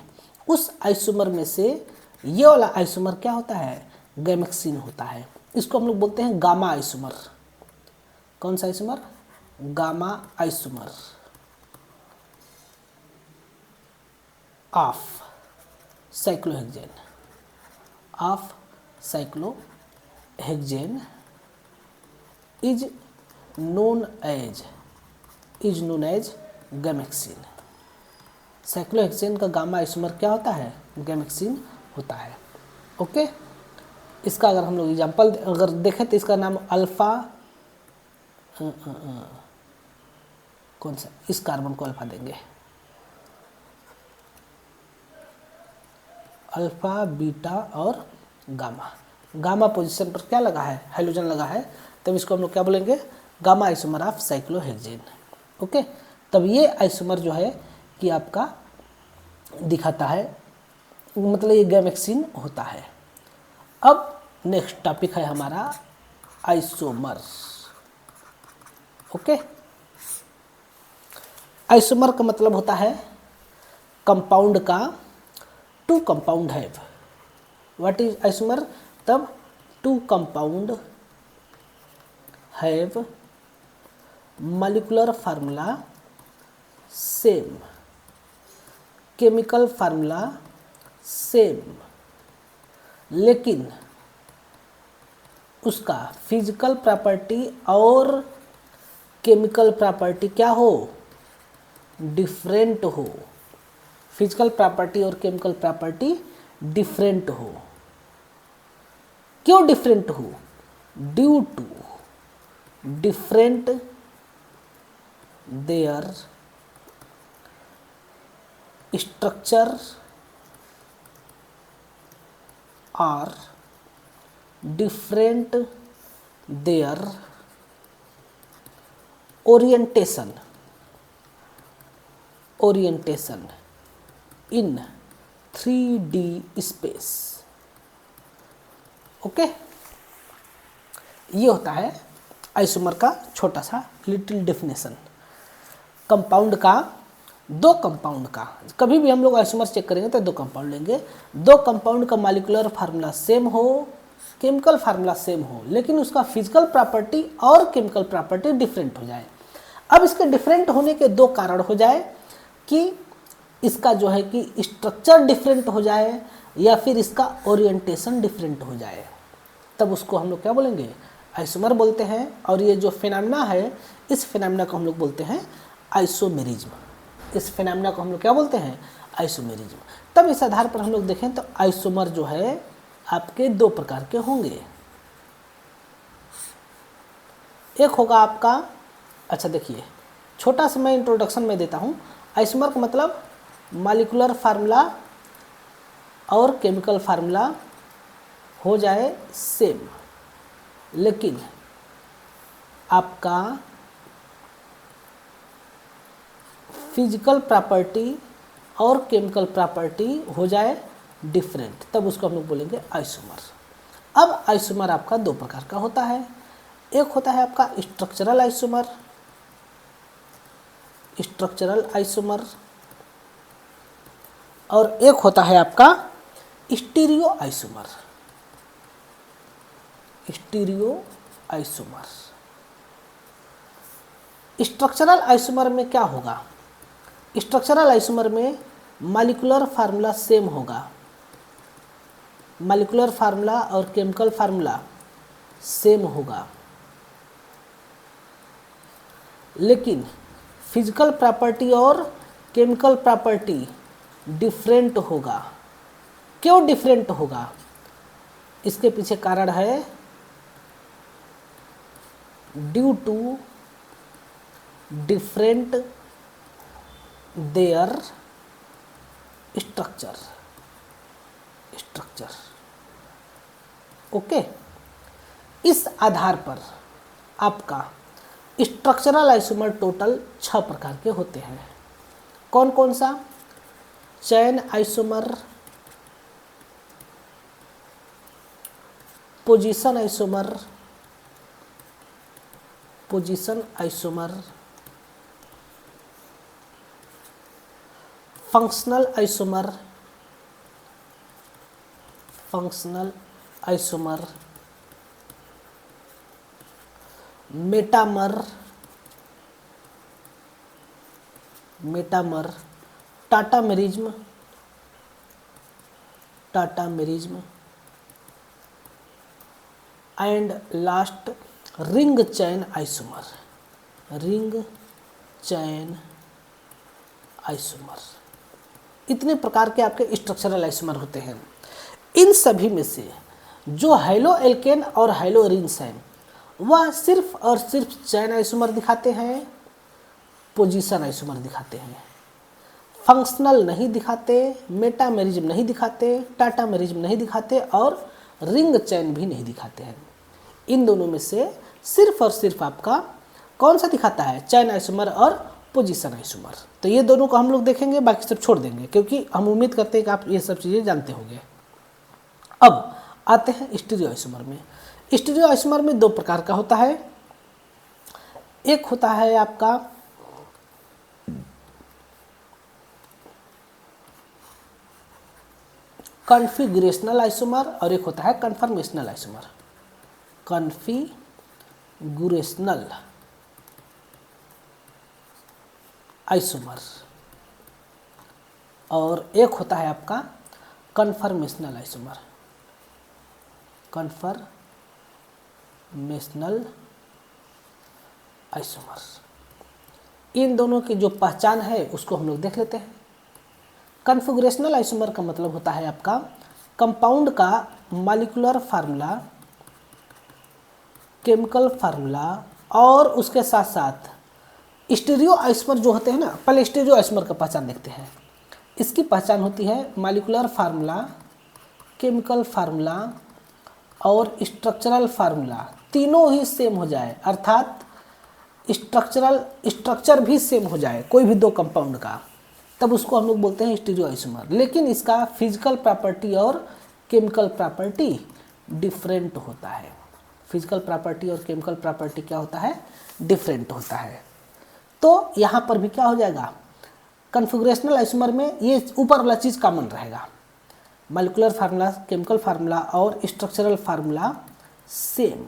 उस आइसोमर में से ये वाला आइसोमर क्या होता है, गैमेक्सिन होता है। इसको हम लोग बोलते हैं गामा आइसोमर। कौन सा isomer, gamma isomer of cyclohexane, of cyclohexane is known as gammexane. Cyclohexane का गामा आइसोमर क्या होता है, गैमेक्सिन होता है। ओके, इसका अगर हम लोग एग्जाम्पल अगर देखें तो इसका नाम अल्फा, कौन सा, इस कार्बन को अल्फा देंगे, अल्फा, बीटा और गामा। गामा पोजीशन पर क्या लगा है, हाइड्रोजन लगा है, तब इसको हम लोग क्या बोलेंगे, gamma isomer of cyclohexane. Okay, तब ये आइसोमर जो है कि आपका दिखाता है, मतलब ये गैमेक्सिन होता है। अब नेक्स्ट टॉपिक है हमारा आइसोमर। ओके, आइसोमर का मतलब होता है कंपाउंड का two compound have. What is isomer, तब two compound have molecular formula same, chemical formula same, लेकिन उसका फिजिकल प्रॉपर्टी और केमिकल प्रॉपर्टी क्या हो, डिफरेंट हो। फिजिकल प्रॉपर्टी और केमिकल प्रॉपर्टी डिफरेंट हो। क्यों डिफरेंट हो, due to different their structure or different their orientation in 3D space। Okay, ये होता है आइसोमर का छोटा सा लिटिल डेफिनेशन। कंपाउंड का, दो कंपाउंड का, कभी भी हम लोग आइसोमर चेक करेंगे तो दो कंपाउंड लेंगे, दो कंपाउंड का मॉलिक्यूलर फार्मूला सेम हो, केमिकल फार्मूला सेम हो, लेकिन उसका फिजिकल प्रॉपर्टी और केमिकल प्रॉपर्टी डिफरेंट हो जाए। अब इसके डिफरेंट होने के दो कारण हो जाए कि इसका जो है कि स्ट्रक्चर डिफरेंट हो जाए या फिर इसका ओरिएंटेशन डिफरेंट हो जाए, तब उसको हम लोग क्या बोलेंगे, आइसोमर बोलते हैं। और ये जो फिनोमेना है, इस फिनोमेना को हम लोग बोलते हैं आइसोमेरिज्म। इस फिनोमेना को हम लोग क्या बोलते हैं, आइसोमेरिज्म। तब इस आधार पर हम लोग देखें तो आइसोमर जो है आपके दो प्रकार के होंगे। एक होगा आपका, अच्छा देखिए, छोटा सा मैं इंट्रोडक्शन में देता हूँ। आइसोमर का मतलब मॉलिक्यूलर फार्मूला और केमिकल फार्मूला हो जाए सेम, लेकिन आपका फिजिकल प्रॉपर्टी और केमिकल प्रॉपर्टी हो जाए डिफरेंट, तब उसको हम लोग बोलेंगे आइसोमर। अब आइसोमर आपका दो प्रकार का होता है। एक होता है आपका स्ट्रक्चरल आइसोमर, और एक होता है आपका stereo isomer, stereo isomer. Structural isomer में क्या होगा? स्ट्रक्चरल आइसोमर में मॉलिक्यूलर फार्मूला सेम होगा, मॉलिक्यूलर फार्मूला और केमिकल फार्मूला सेम होगा, लेकिन फिजिकल प्रॉपर्टी और केमिकल प्रॉपर्टी डिफरेंट होगा। क्यों डिफरेंट होगा? इसके पीछे कारण है due to different their structure, okay. इस आधार पर आपका स्ट्रक्चरल आइसोमर टोटल 6 प्रकार के होते हैं। कौन कौन सा? Chain isomer, position isomer, functional isomer, metamer, tautomerism, and last ring chain isomer. इतने प्रकार के आपके स्ट्रक्चरल आइसोमर होते हैं। इन सभी में से जो हैलो एल्केन और हैलो एरिन्स हैं वह सिर्फ और सिर्फ चैन आइसोमर दिखाते हैं, पोजीशन आइसोमर दिखाते हैं, फंक्शनल नहीं दिखाते, मेटामेरिज्म नहीं दिखाते, टाटामेरिज्म नहीं दिखाते और रिंग चैन भी नहीं दिखाते हैं। इन दोनों में से सिर्फ और सिर्फ आपका कौन सा दिखाता है? चैन आइसोमर और पोजीशन आइसोमर। तो ये दोनों को हम लोग देखेंगे, बाकी सब छोड़ देंगे क्योंकि हम उम्मीद करते हैं कि आप ये सब चीज़ें जानते होंगे। अब आते हैं स्टीरियो आइसोमर में। स्टीरियो आइसोमर में 2 प्रकार का होता है। एक होता है आपका कॉन्फ़िगरेशनल आइसोमर और एक होता है कन्फर्मेशनल आइसोमर। कॉन्फ़िगरेशनल आइसोमर और एक होता है आपका कन्फर्मेशनल आइसोमर। इन दोनों की जो पहचान है उसको हम लोग देख लेते हैं। कन्फिगरेशनल आइसोमर का मतलब होता है आपका कंपाउंड का मॉलिक्यूलर फार्मूला, केमिकल फार्मूला और उसके साथ साथ स्टीरियो आइसोमर जो होते हैं ना, पहले स्टीरियो आइसोमर का पहचान देखते हैं। इसकी पहचान होती है मॉलिक्यूलर फार्मूला, केमिकल फार्मूला और स्ट्रक्चरल फार्मूला तीनों ही सेम हो जाए, अर्थात स्ट्रक्चर भी सेम हो जाए कोई भी 2 कंपाउंड का, तब उसको हम लोग बोलते हैं स्टीरियो आइसोमर। लेकिन इसका फिजिकल प्रॉपर्टी और केमिकल प्रॉपर्टी डिफरेंट होता है। फिजिकल प्रॉपर्टी और केमिकल प्रॉपर्टी क्या होता है? डिफरेंट होता है। तो यहाँ पर भी क्या हो जाएगा? कन्फिगरेशनल आइसोमर में ये ऊपर वाला चीज़ कॉमन रहेगा, मॉलिक्यूलर फार्मूला, केमिकल फार्मूला और स्ट्रक्चरल फार्मूला सेम,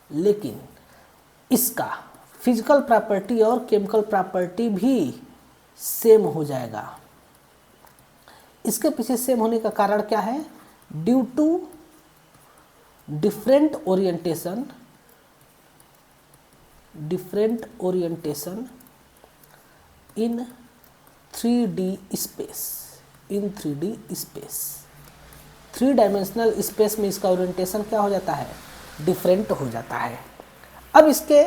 लेकिन इसका फिजिकल प्रॉपर्टी और केमिकल प्रॉपर्टी भी सेम हो जाएगा। इसके पीछे सेम होने का कारण क्या है? Due to different orientation in 3D space. 3 dimensional space में इसका ओरिएंटेशन क्या हो जाता है? डिफरेंट हो जाता है। अब इसके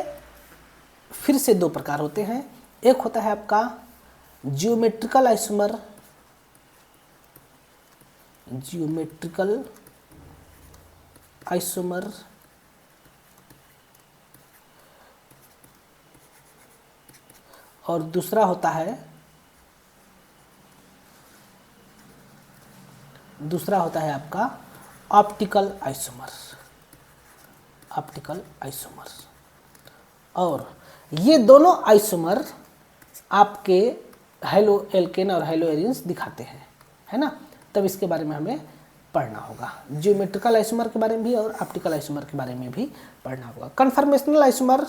फिर से 2 प्रकार होते हैं। एक होता है आपका जियोमेट्रिकल आइसोमर और दूसरा होता है आपका ऑप्टिकल आइसोमर। और ये दोनों आइसोमर आपके हैलो एल्केन और हैलो एरिन्स दिखाते हैं, है ना। तब इसके बारे में हमें पढ़ना होगा। ज्योमेट्रिकल आइसोमर के बारे में भी और ऑप्टिकल आइसोमर के बारे में भी पढ़ना होगा। कन्फर्मेशनल आइसोमर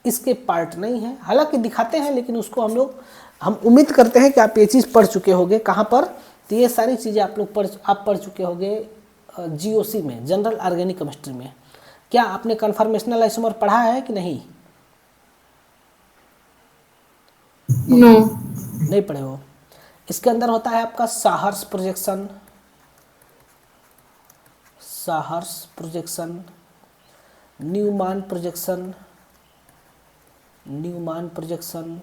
इसके पार्ट नहीं है, हालांकि दिखाते हैं, लेकिन उसको हम उम्मीद करते हैं कि आप ये चीज़ पढ़ चुके होंगे। कहाँ पर? तो ये सारी चीज़ें आप पढ़ चुके होंगे जीओसी में, जनरल ऑर्गेनिक केमिस्ट्री में। क्या आपने कन्फर्मेशनल आइसोमर पढ़ा है कि नहीं? नो। नहीं पढ़े हो। इसके अंदर होता है आपका sawhorse projection, Newman projection,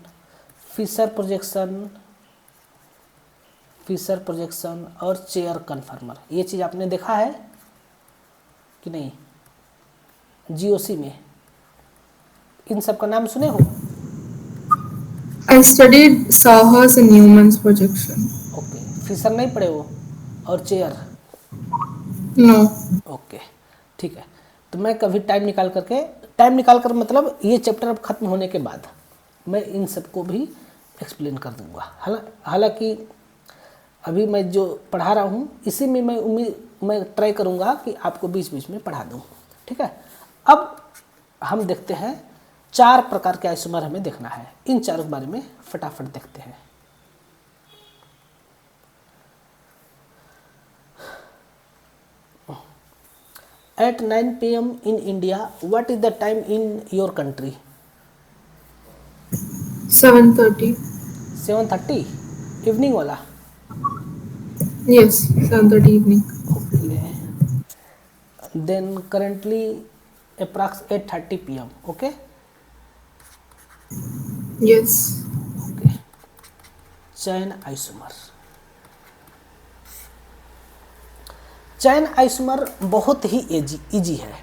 Fischer projection और चेयर कन्फर्मर। ये चीज़ आपने देखा है कि नहीं जीओसी में? इन सब का नाम सुने हो? I studied Sahar's and Newman's projection. Okay, Fisher नहीं पढ़े हो और चेयर? No. ओके, ठीक है। तो मैं कभी टाइम निकाल कर मतलब ये चैप्टर अब खत्म होने के बाद मैं इन सबको भी एक्सप्लेन कर दूंगा। हालांकि अभी मैं जो पढ़ा रहा हूँ इसी में मैं ट्राई करूँगा कि आपको बीच बीच में पढ़ा दूँ, ठीक है। अब हम देखते हैं 4 प्रकार के आइसोमर हमें देखना है। इन चारों के बारे में फटाफट देखते हैं। At 9 PM in India, what is the time in your country? 7:30. 7:30 evening वाला? Yes, 7:30 evening. Okay, then currently approx 8:30 PM. Okay Yes. Okay. Chain isomer बहुत ही इजी है।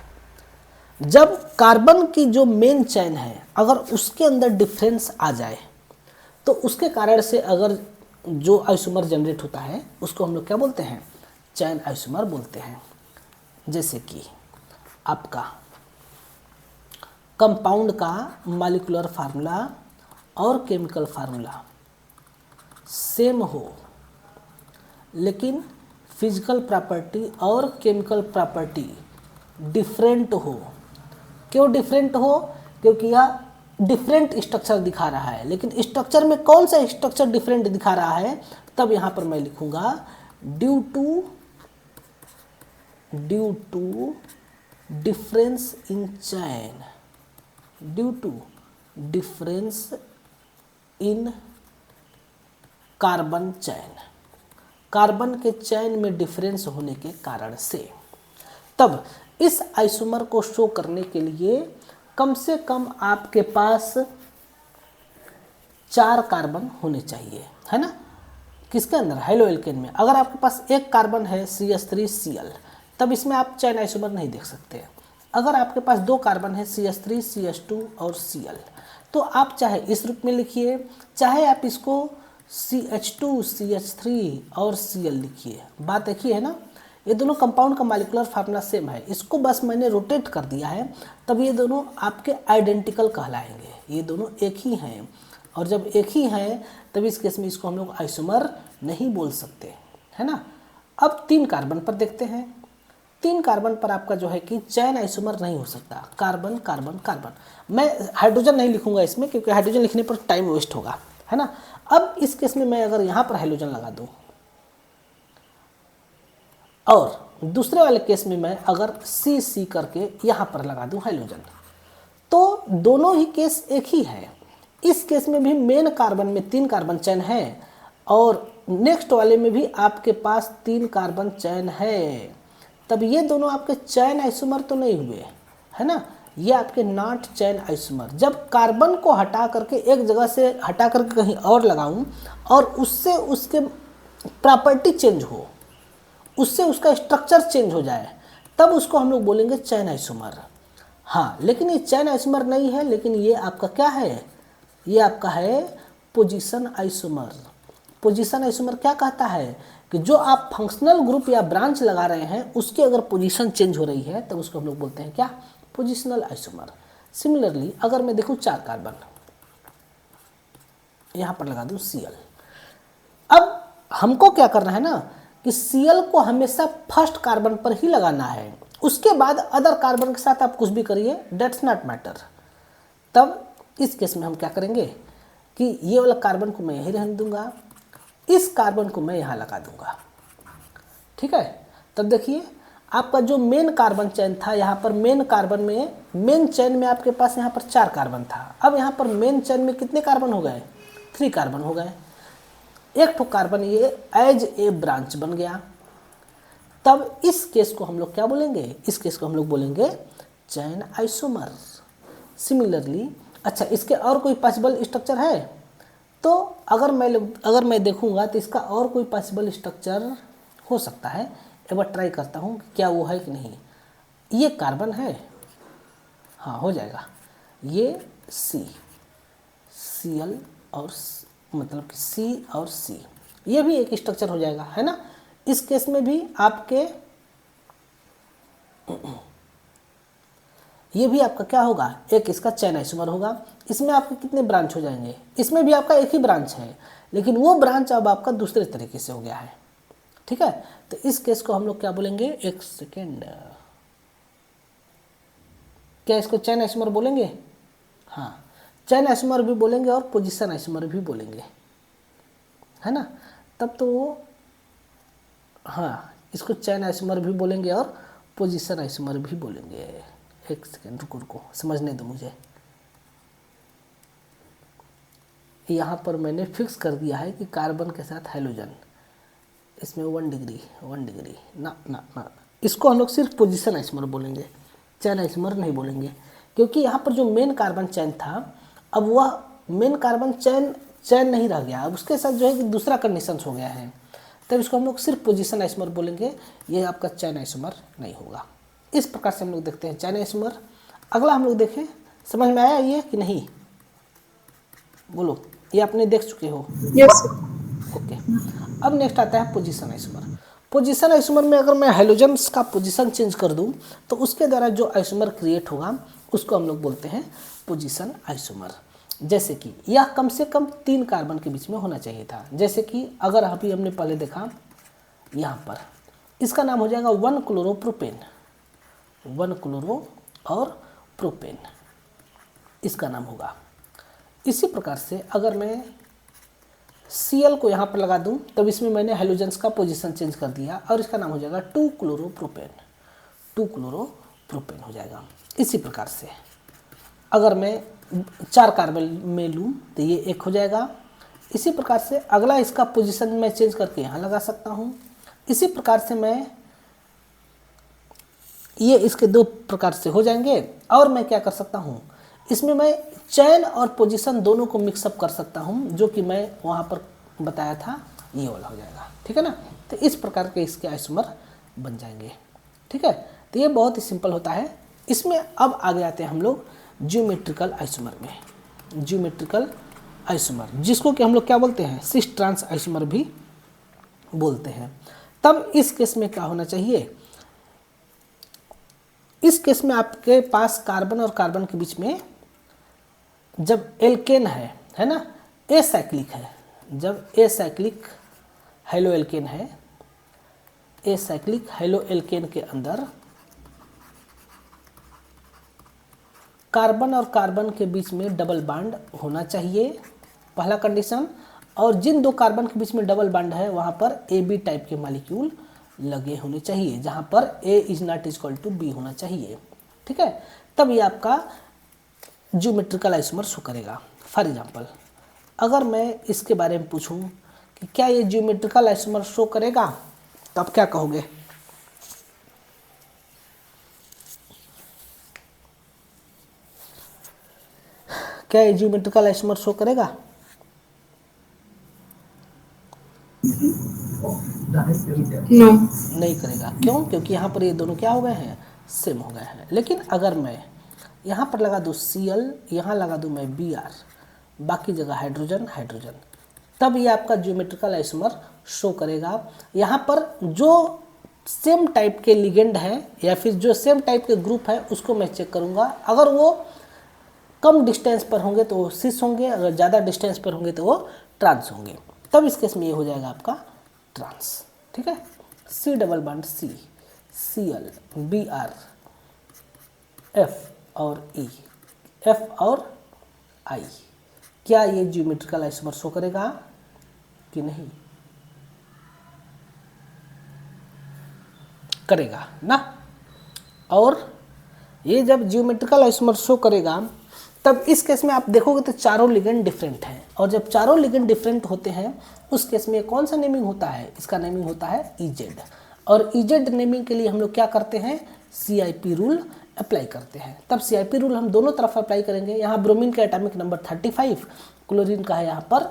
जब कार्बन की जो मेन चैन है अगर उसके अंदर डिफरेंस आ जाए तो उसके कारण से अगर जो आइसोमर जनरेट होता है उसको हम लोग क्या बोलते हैं? चैन आइसोमर बोलते हैं। जैसे कि आपका कंपाउंड का मॉलिक्यूलर फार्मूला और केमिकल फार्मूला सेम हो लेकिन फिजिकल प्रॉपर्टी और केमिकल प्रॉपर्टी डिफरेंट हो। क्यों डिफरेंट हो? क्योंकि यह डिफरेंट स्ट्रक्चर दिखा रहा है, लेकिन स्ट्रक्चर में कौन सा स्ट्रक्चर डिफरेंट दिखा रहा है? तब यहाँ पर मैं लिखूंगा due to difference in chain, due to difference in carbon chain, carbon के चैन में डिफरेंस होने के कारण से। तब इस आइसोमर को शो करने के लिए कम से कम आपके पास 4 कार्बन होने चाहिए, है ना? किसके अंदर? हेलोएल्केन में। अगर आपके पास एक कार्बन है CH3Cl तब इसमें आप चैन आइसोमर नहीं देख सकते। अगर आपके पास 2 कार्बन है CH3 CH2 और Cl तो आप चाहे इस रूप में लिखिए, चाहे आप इसको CH2 CH3 और Cl लिखिए, बात एक ही है ना। ये दोनों कंपाउंड का मॉलिक्यूलर फार्मूला सेम है, इसको बस मैंने रोटेट कर दिया है, तब ये दोनों आपके आइडेंटिकल कहलाएंगे। ये दोनों एक ही हैं और जब एक ही हैं तब इस केस में इसको हम लोग आइसोमर नहीं बोल सकते, है ना। अब 3 कार्बन पर देखते हैं। 3 कार्बन पर आपका जो है कि चैन आइसोमर नहीं हो सकता। कार्बन कार्बन कार्बन, मैं हाइड्रोजन नहीं लिखूंगा इसमें क्योंकि हाइड्रोजन लिखने पर टाइम वेस्ट होगा, है ना। अब इस केस में मैं अगर यहाँ पर हाइड्रोजन लगा दूँ और दूसरे वाले केस में मैं अगर C करके यहाँ पर लगा दूँ हाइड्रोजन, तो दोनों ही केस एक ही है। इस केस में भी मेन कार्बन में 3 कार्बन चैन है और नेक्स्ट वाले में भी आपके पास 3 कार्बन चैन है, तब ये दोनों आपके चैन आइसोमर तो नहीं हुए, है ना। ये आपके नॉट चैन आइसोमर। जब कार्बन को हटा करके एक जगह से हटा करके कहीं और लगाऊं और उससे उसके प्रॉपर्टी चेंज हो, उससे उसका स्ट्रक्चर चेंज हो जाए, तब उसको हम लोग बोलेंगे चैन आइसोमर। हाँ, लेकिन ये चैन आइसोमर नहीं है, लेकिन ये आपका क्या है? ये आपका है पोजीशन आइसोमर। पोजीशन आइसोमर क्या कहता है कि जो आप फंक्शनल ग्रुप या ब्रांच लगा रहे हैं उसकी अगर पोजीशन चेंज हो रही है तब उसको हम लोग बोलते हैं क्या? Positional isomer. सिमिलरली अगर मैं देखूं 4 कार्बन, यहाँ पर लगा दूं Cl। अब हमको क्या करना है ना कि Cl को हमेशा फर्स्ट कार्बन पर ही लगाना है, उसके बाद अदर कार्बन के साथ आप कुछ भी करिए, डेट्स नॉट मैटर। तब इस केस में हम क्या करेंगे कि ये वाला कार्बन को मैं यहीं रहने दूंगा, इस कार्बन को मैं यहाँ लगा दूंगा, ठीक है। तब देखिए आपका जो मेन कार्बन चेन था, यहाँ पर मेन कार्बन में, मेन चेन में आपके पास यहाँ पर 4 कार्बन था, अब यहाँ पर मेन चेन में कितने कार्बन हो गए, 3 कार्बन हो गए। एक तो कार्बन ये एज ए ब्रांच बन गया। तब इस केस को हम लोग क्या बोलेंगे, इस केस को हम लोग बोलेंगे चेन आइसोमर। सिमिलरली अच्छा, इसके और कोई पॉसिबल स्ट्रक्चर है, तो अगर मैं देखूंगा तो इसका और कोई पॉसिबल स्ट्रक्चर हो सकता है। एक बार ट्राई करता हूँ क्या वो है कि नहीं। ये कार्बन है, हाँ हो जाएगा, ये Cl और मतलब कि C और C, ये भी एक स्ट्रक्चर हो जाएगा, है ना। इस केस में भी आपके ये भी आपका क्या होगा, एक इसका चेन आइसोमर होगा। इसमें आपके कितने ब्रांच हो जाएंगे, इसमें भी आपका एक ही ब्रांच है, लेकिन वो ब्रांच अब आपका दूसरे तरीके से हो गया है, ठीक है। तो इस केस को हम लोग क्या बोलेंगे, एक सेकेंड, क्या इसको चेन आइसोमर बोलेंगे, हाँ चेन आइसोमर भी बोलेंगे और पोजीशन आइसोमर भी बोलेंगे, है ना। तब तो वो, हाँ इसको चेन आइसोमर भी बोलेंगे और पोजीशन आइसोमर भी बोलेंगे। एक सेकेंड रुको समझने दो मुझे। यहाँ पर मैंने फिक्स कर दिया है कि कार्बन के साथ हाइड्रोजन, इसमें 1 डिग्री ना, इसको हम लोग सिर्फ पोजीशन आइसोमर बोलेंगे, चेन आइसोमर नहीं बोलेंगे, क्योंकि यहाँ पर जो मेन कार्बन चेन था, अब वह मेन कार्बन चेन नहीं रह गया, अब उसके साथ जो है कि दूसरा कंडीशन हो गया है, तब इसको हम लोग सिर्फ पोजीशन आइसोमर बोलेंगे, ये आपका चेन आइसोमर नहीं होगा। इस प्रकार से हम लोग देखते हैं चेन आइसोमर। अगला हम लोग देखें, समझ में आया ये कि नहीं, बोलो, ये आपने देख चुके हो, यस। ओके। अब नेक्स्ट आता है पोजीशन आइसोमर। पोजीशन आइसोमर में अगर मैं हाइड्रोजन्स का पोजीशन चेंज कर दूं तो उसके द्वारा जो आइसोमर क्रिएट होगा उसको हम लोग बोलते हैं पोजीशन आइसोमर। जैसे कि यह कम से कम 3 कार्बन के बीच में होना चाहिए था। जैसे कि अगर अभी हमने पहले देखा यहाँ पर, इसका नाम हो जाएगा 1 क्लोरोप्रोपेन, 1 क्लोरो और प्रोपेन इसका नाम होगा। इसी प्रकार से अगर मैं Cl को यहाँ पर लगा दूँ तब इसमें मैंने हाइड्रोजन्स का पोजीशन चेंज कर दिया और इसका नाम हो जाएगा 2 क्लोरोप्रोपेन, 2 क्लोरोप्रोपेन हो जाएगा। इसी प्रकार से अगर मैं 4 कार्बन में लूँ तो ये 1 हो जाएगा। इसी प्रकार से अगला इसका पोजीशन मैं चेंज करके यहाँ लगा सकता हूँ। इसी प्रकार से मैं ये इसके 2 प्रकार से हो जाएंगे। और मैं क्या कर सकता हूँ, इसमें मैं चेन और पोजीशन दोनों को मिक्सअप कर सकता हूँ, जो कि मैं वहाँ पर बताया था, ये वाला हो जाएगा, ठीक है ना। तो इस प्रकार के इसके आइसोमर बन जाएंगे, ठीक है। तो ये बहुत ही सिंपल होता है। इसमें अब आगे आते हैं हम लोग ज्योमेट्रिकल आइसोमर में। ज्योमेट्रिकल आइसोमर जिसको कि हम लोग क्या बोलते हैं, सिस ट्रांस आइसोमर भी बोलते हैं। तब इस केस में क्या होना चाहिए, इस केस में आपके पास कार्बन और कार्बन के बीच में जब एल्केन है ना, ए साइक्लिक है, जब ए साइक्लिक हेलो एल्केन है, ए साइक्लिक हेलो एल्केन के अंदर कार्बन और कार्बन के बीच में डबल बॉन्ड होना चाहिए, पहला कंडीशन। और जिन 2 कार्बन के बीच में डबल बॉन्ड है वहाँ पर ए बी टाइप के मॉलिक्यूल लगे होने चाहिए, जहाँ पर A is not equal to B होना चाहिए, ठीक है। तब ये आपका ज्योमेट्रिकल आइसोमर शो करेगा। फॉर एग्जांपल अगर मैं इसके बारे में पूछूं कि क्या ये ज्योमेट्रिकल आइसोमर शो करेगा, तो आप क्या कहोगे, क्या ये ज्योमेट्रिकल आइसोमर शो करेगा? नो। नहीं करेगा। क्यों? क्योंकि यहाँ पर ये दोनों क्या हो गए हैं, सेम हो गए हैं। लेकिन अगर मैं यहाँ पर लगा दूँ Cl, यहाँ लगा दूँ मैं Br, बाकी जगह हाइड्रोजन हाइड्रोजन, तब ये आपका ज्योमेट्रिकल आइसोमर शो करेगा। यहाँ पर जो सेम टाइप के लिगेंड है या फिर जो सेम टाइप के ग्रुप है उसको मैं चेक करूँगा। अगर वो कम डिस्टेंस पर होंगे तो वो सिस होंगे, अगर ज़्यादा डिस्टेंस पर होंगे तो वो ट्रांस होंगे। तब इस केस में ये हो जाएगा आपका ट्रांस, ठीक है। C double bond C, Cl, Br, F और E, F और I। क्या ये ज्योमेट्रिकल आइसोमर शो करेगा कि नहीं? करेगा ना। और ये जब ज्योमेट्रिकल आइसोमर शो करेगा तब इस केस में आप देखोगे तो चारों लिगेंड डिफरेंट हैं, और जब चारों लिगेंड डिफरेंट होते हैं उस केस में कौन सा नेमिंग होता है? इसका नेमिंग होता है EZ। और EZ नेमिंग के लिए हम लोग क्या करते हैं? CIP रूल अप्लाई करते हैं। तब CIP रूल हम दोनों तरफ अप्लाई करेंगे। यहाँ ब्रोमीन का एटॉमिक नंबर 35, क्लोरीन का है यहाँ पर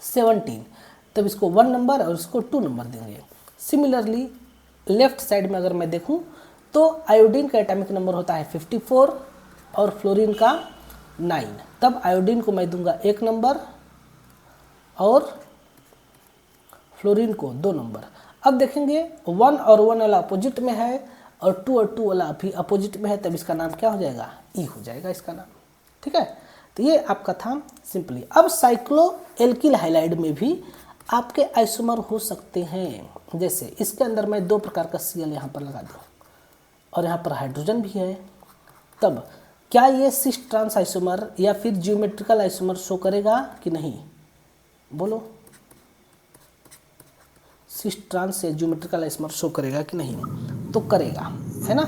17, तब इसको 1 नंबर और इसको 2 नंबर देंगे। सिमिलरली लेफ्ट साइड में अगर मैं देखूं तो आयोडीन का एटॉमिक नंबर होता है 54 और फ्लोरीन का 9, तब आयोडीन को मैं दूंगा 1 नंबर और फ्लोरीन को 2 नंबर। अब देखेंगे 1 और 1 वाला अपोजिट में है और 2 और 2 वाला भी अपोजिट में है, तब इसका नाम क्या हो जाएगा? E हो जाएगा इसका नाम। ठीक है, तो ये आपका था सिंपली। अब साइक्लो एल्किल हाइलाइड में भी आपके आइसोमर हो सकते हैं। जैसे इसके अंदर मैं 2 प्रकार का Cl यहाँ पर लगा दूँ और यहाँ पर हाइड्रोजन भी है, तब क्या ये सिस ट्रांस आइसोमर या फिर ज्योमेट्रिकल आइसोमर शो करेगा कि नहीं? बोलो, सिस ट्रांस या ज्योमेट्रिकल आइसोमर शो करेगा कि नहीं? तो करेगा, है ना।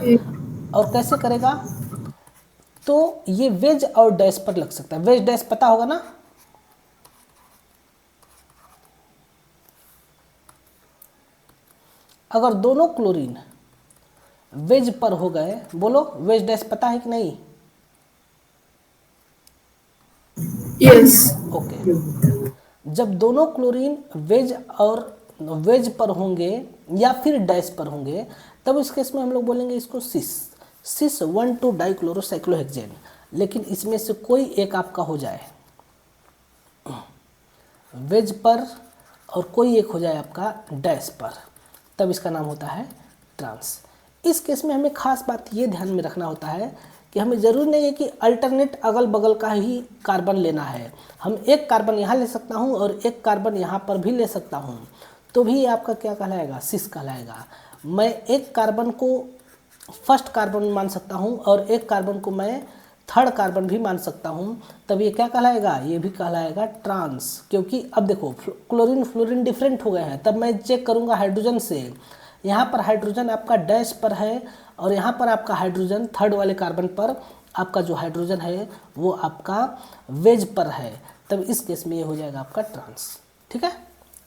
और कैसे करेगा? तो ये वेज और डैश पर लग सकता है। वेज डैश पता होगा ना? अगर दोनों क्लोरीन वेज पर हो गए, बोलो वेज डैश पता है कि नहीं? Yes. ओके। जब दोनों क्लोरीन वेज पर होंगे या फिर डैश पर होंगे तब इस केस में हम लोग बोलेंगे इसको सिस 1,2 डाइक्लोरोसाइक्लोहेक्सेन। लेकिन इसमें से कोई एक आपका हो जाए वेज पर और कोई एक हो जाए आपका डैश पर, तब इसका नाम होता है ट्रांस। इस केस में हमें खास बात ये ध्यान में रखना होता है कि हमें ज़रूरी नहीं है कि अल्टरनेट अगल बगल का ही कार्बन लेना है। हम एक कार्बन यहाँ ले सकता हूँ और एक कार्बन यहाँ पर भी ले सकता हूँ, तो भी आपका क्या कहलाएगा? सिस कहलाएगा। मैं एक कार्बन को फर्स्ट कार्बन मान सकता हूँ और एक कार्बन को मैं थर्ड कार्बन भी मान सकता हूँ, तब ये क्या कहलाएगा? ये भी कहलाएगा ट्रांस। क्योंकि अब देखो क्लोरीन फ्लोरीन डिफरेंट हो गए हैं, तब मैं चेक करूँगा हाइड्रोजन से। यहाँ पर हाइड्रोजन आपका डैश पर है और यहाँ पर आपका हाइड्रोजन थर्ड वाले कार्बन पर आपका जो हाइड्रोजन है वो आपका वेज पर है, तब इस केस में ये हो जाएगा आपका ट्रांस। ठीक है,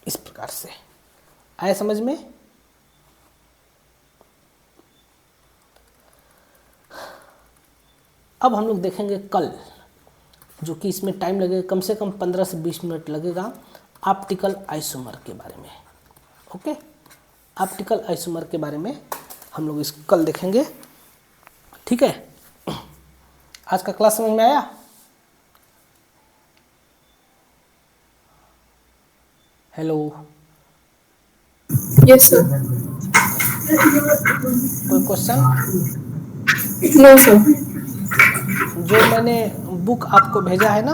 इस प्रकार से आया समझ में? अब हम लोग देखेंगे कल, जो कि इसमें टाइम लगेगा कम से कम 15 से 20 मिनट लगेगा, ऑप्टिकल आइसोमर के बारे में। ओके, ऑप्टिकल आइसोमर के बारे में हम लोग इस कल देखेंगे। ठीक है, आज का क्लास समझ में आया? Hello, Yes, sir. कोई क्वेश्चन? No, sir. जो मैंने बुक आपको भेजा है ना,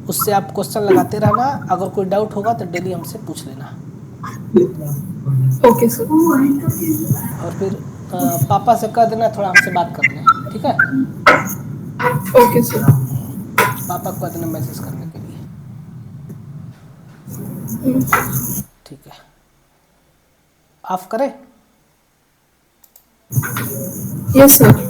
उससे आप क्वेश्चन लगाते रहना। अगर कोई डाउट होगा तो डेली हमसे पूछ लेना। Okay, sir. और फिर पापा से कह देना थोड़ा हमसे बात कर लें। ठीक है, Okay, sir. पापा को कह देना मैसेज करने के लिए। ठीक है, ऑफ करें? Yes, sir.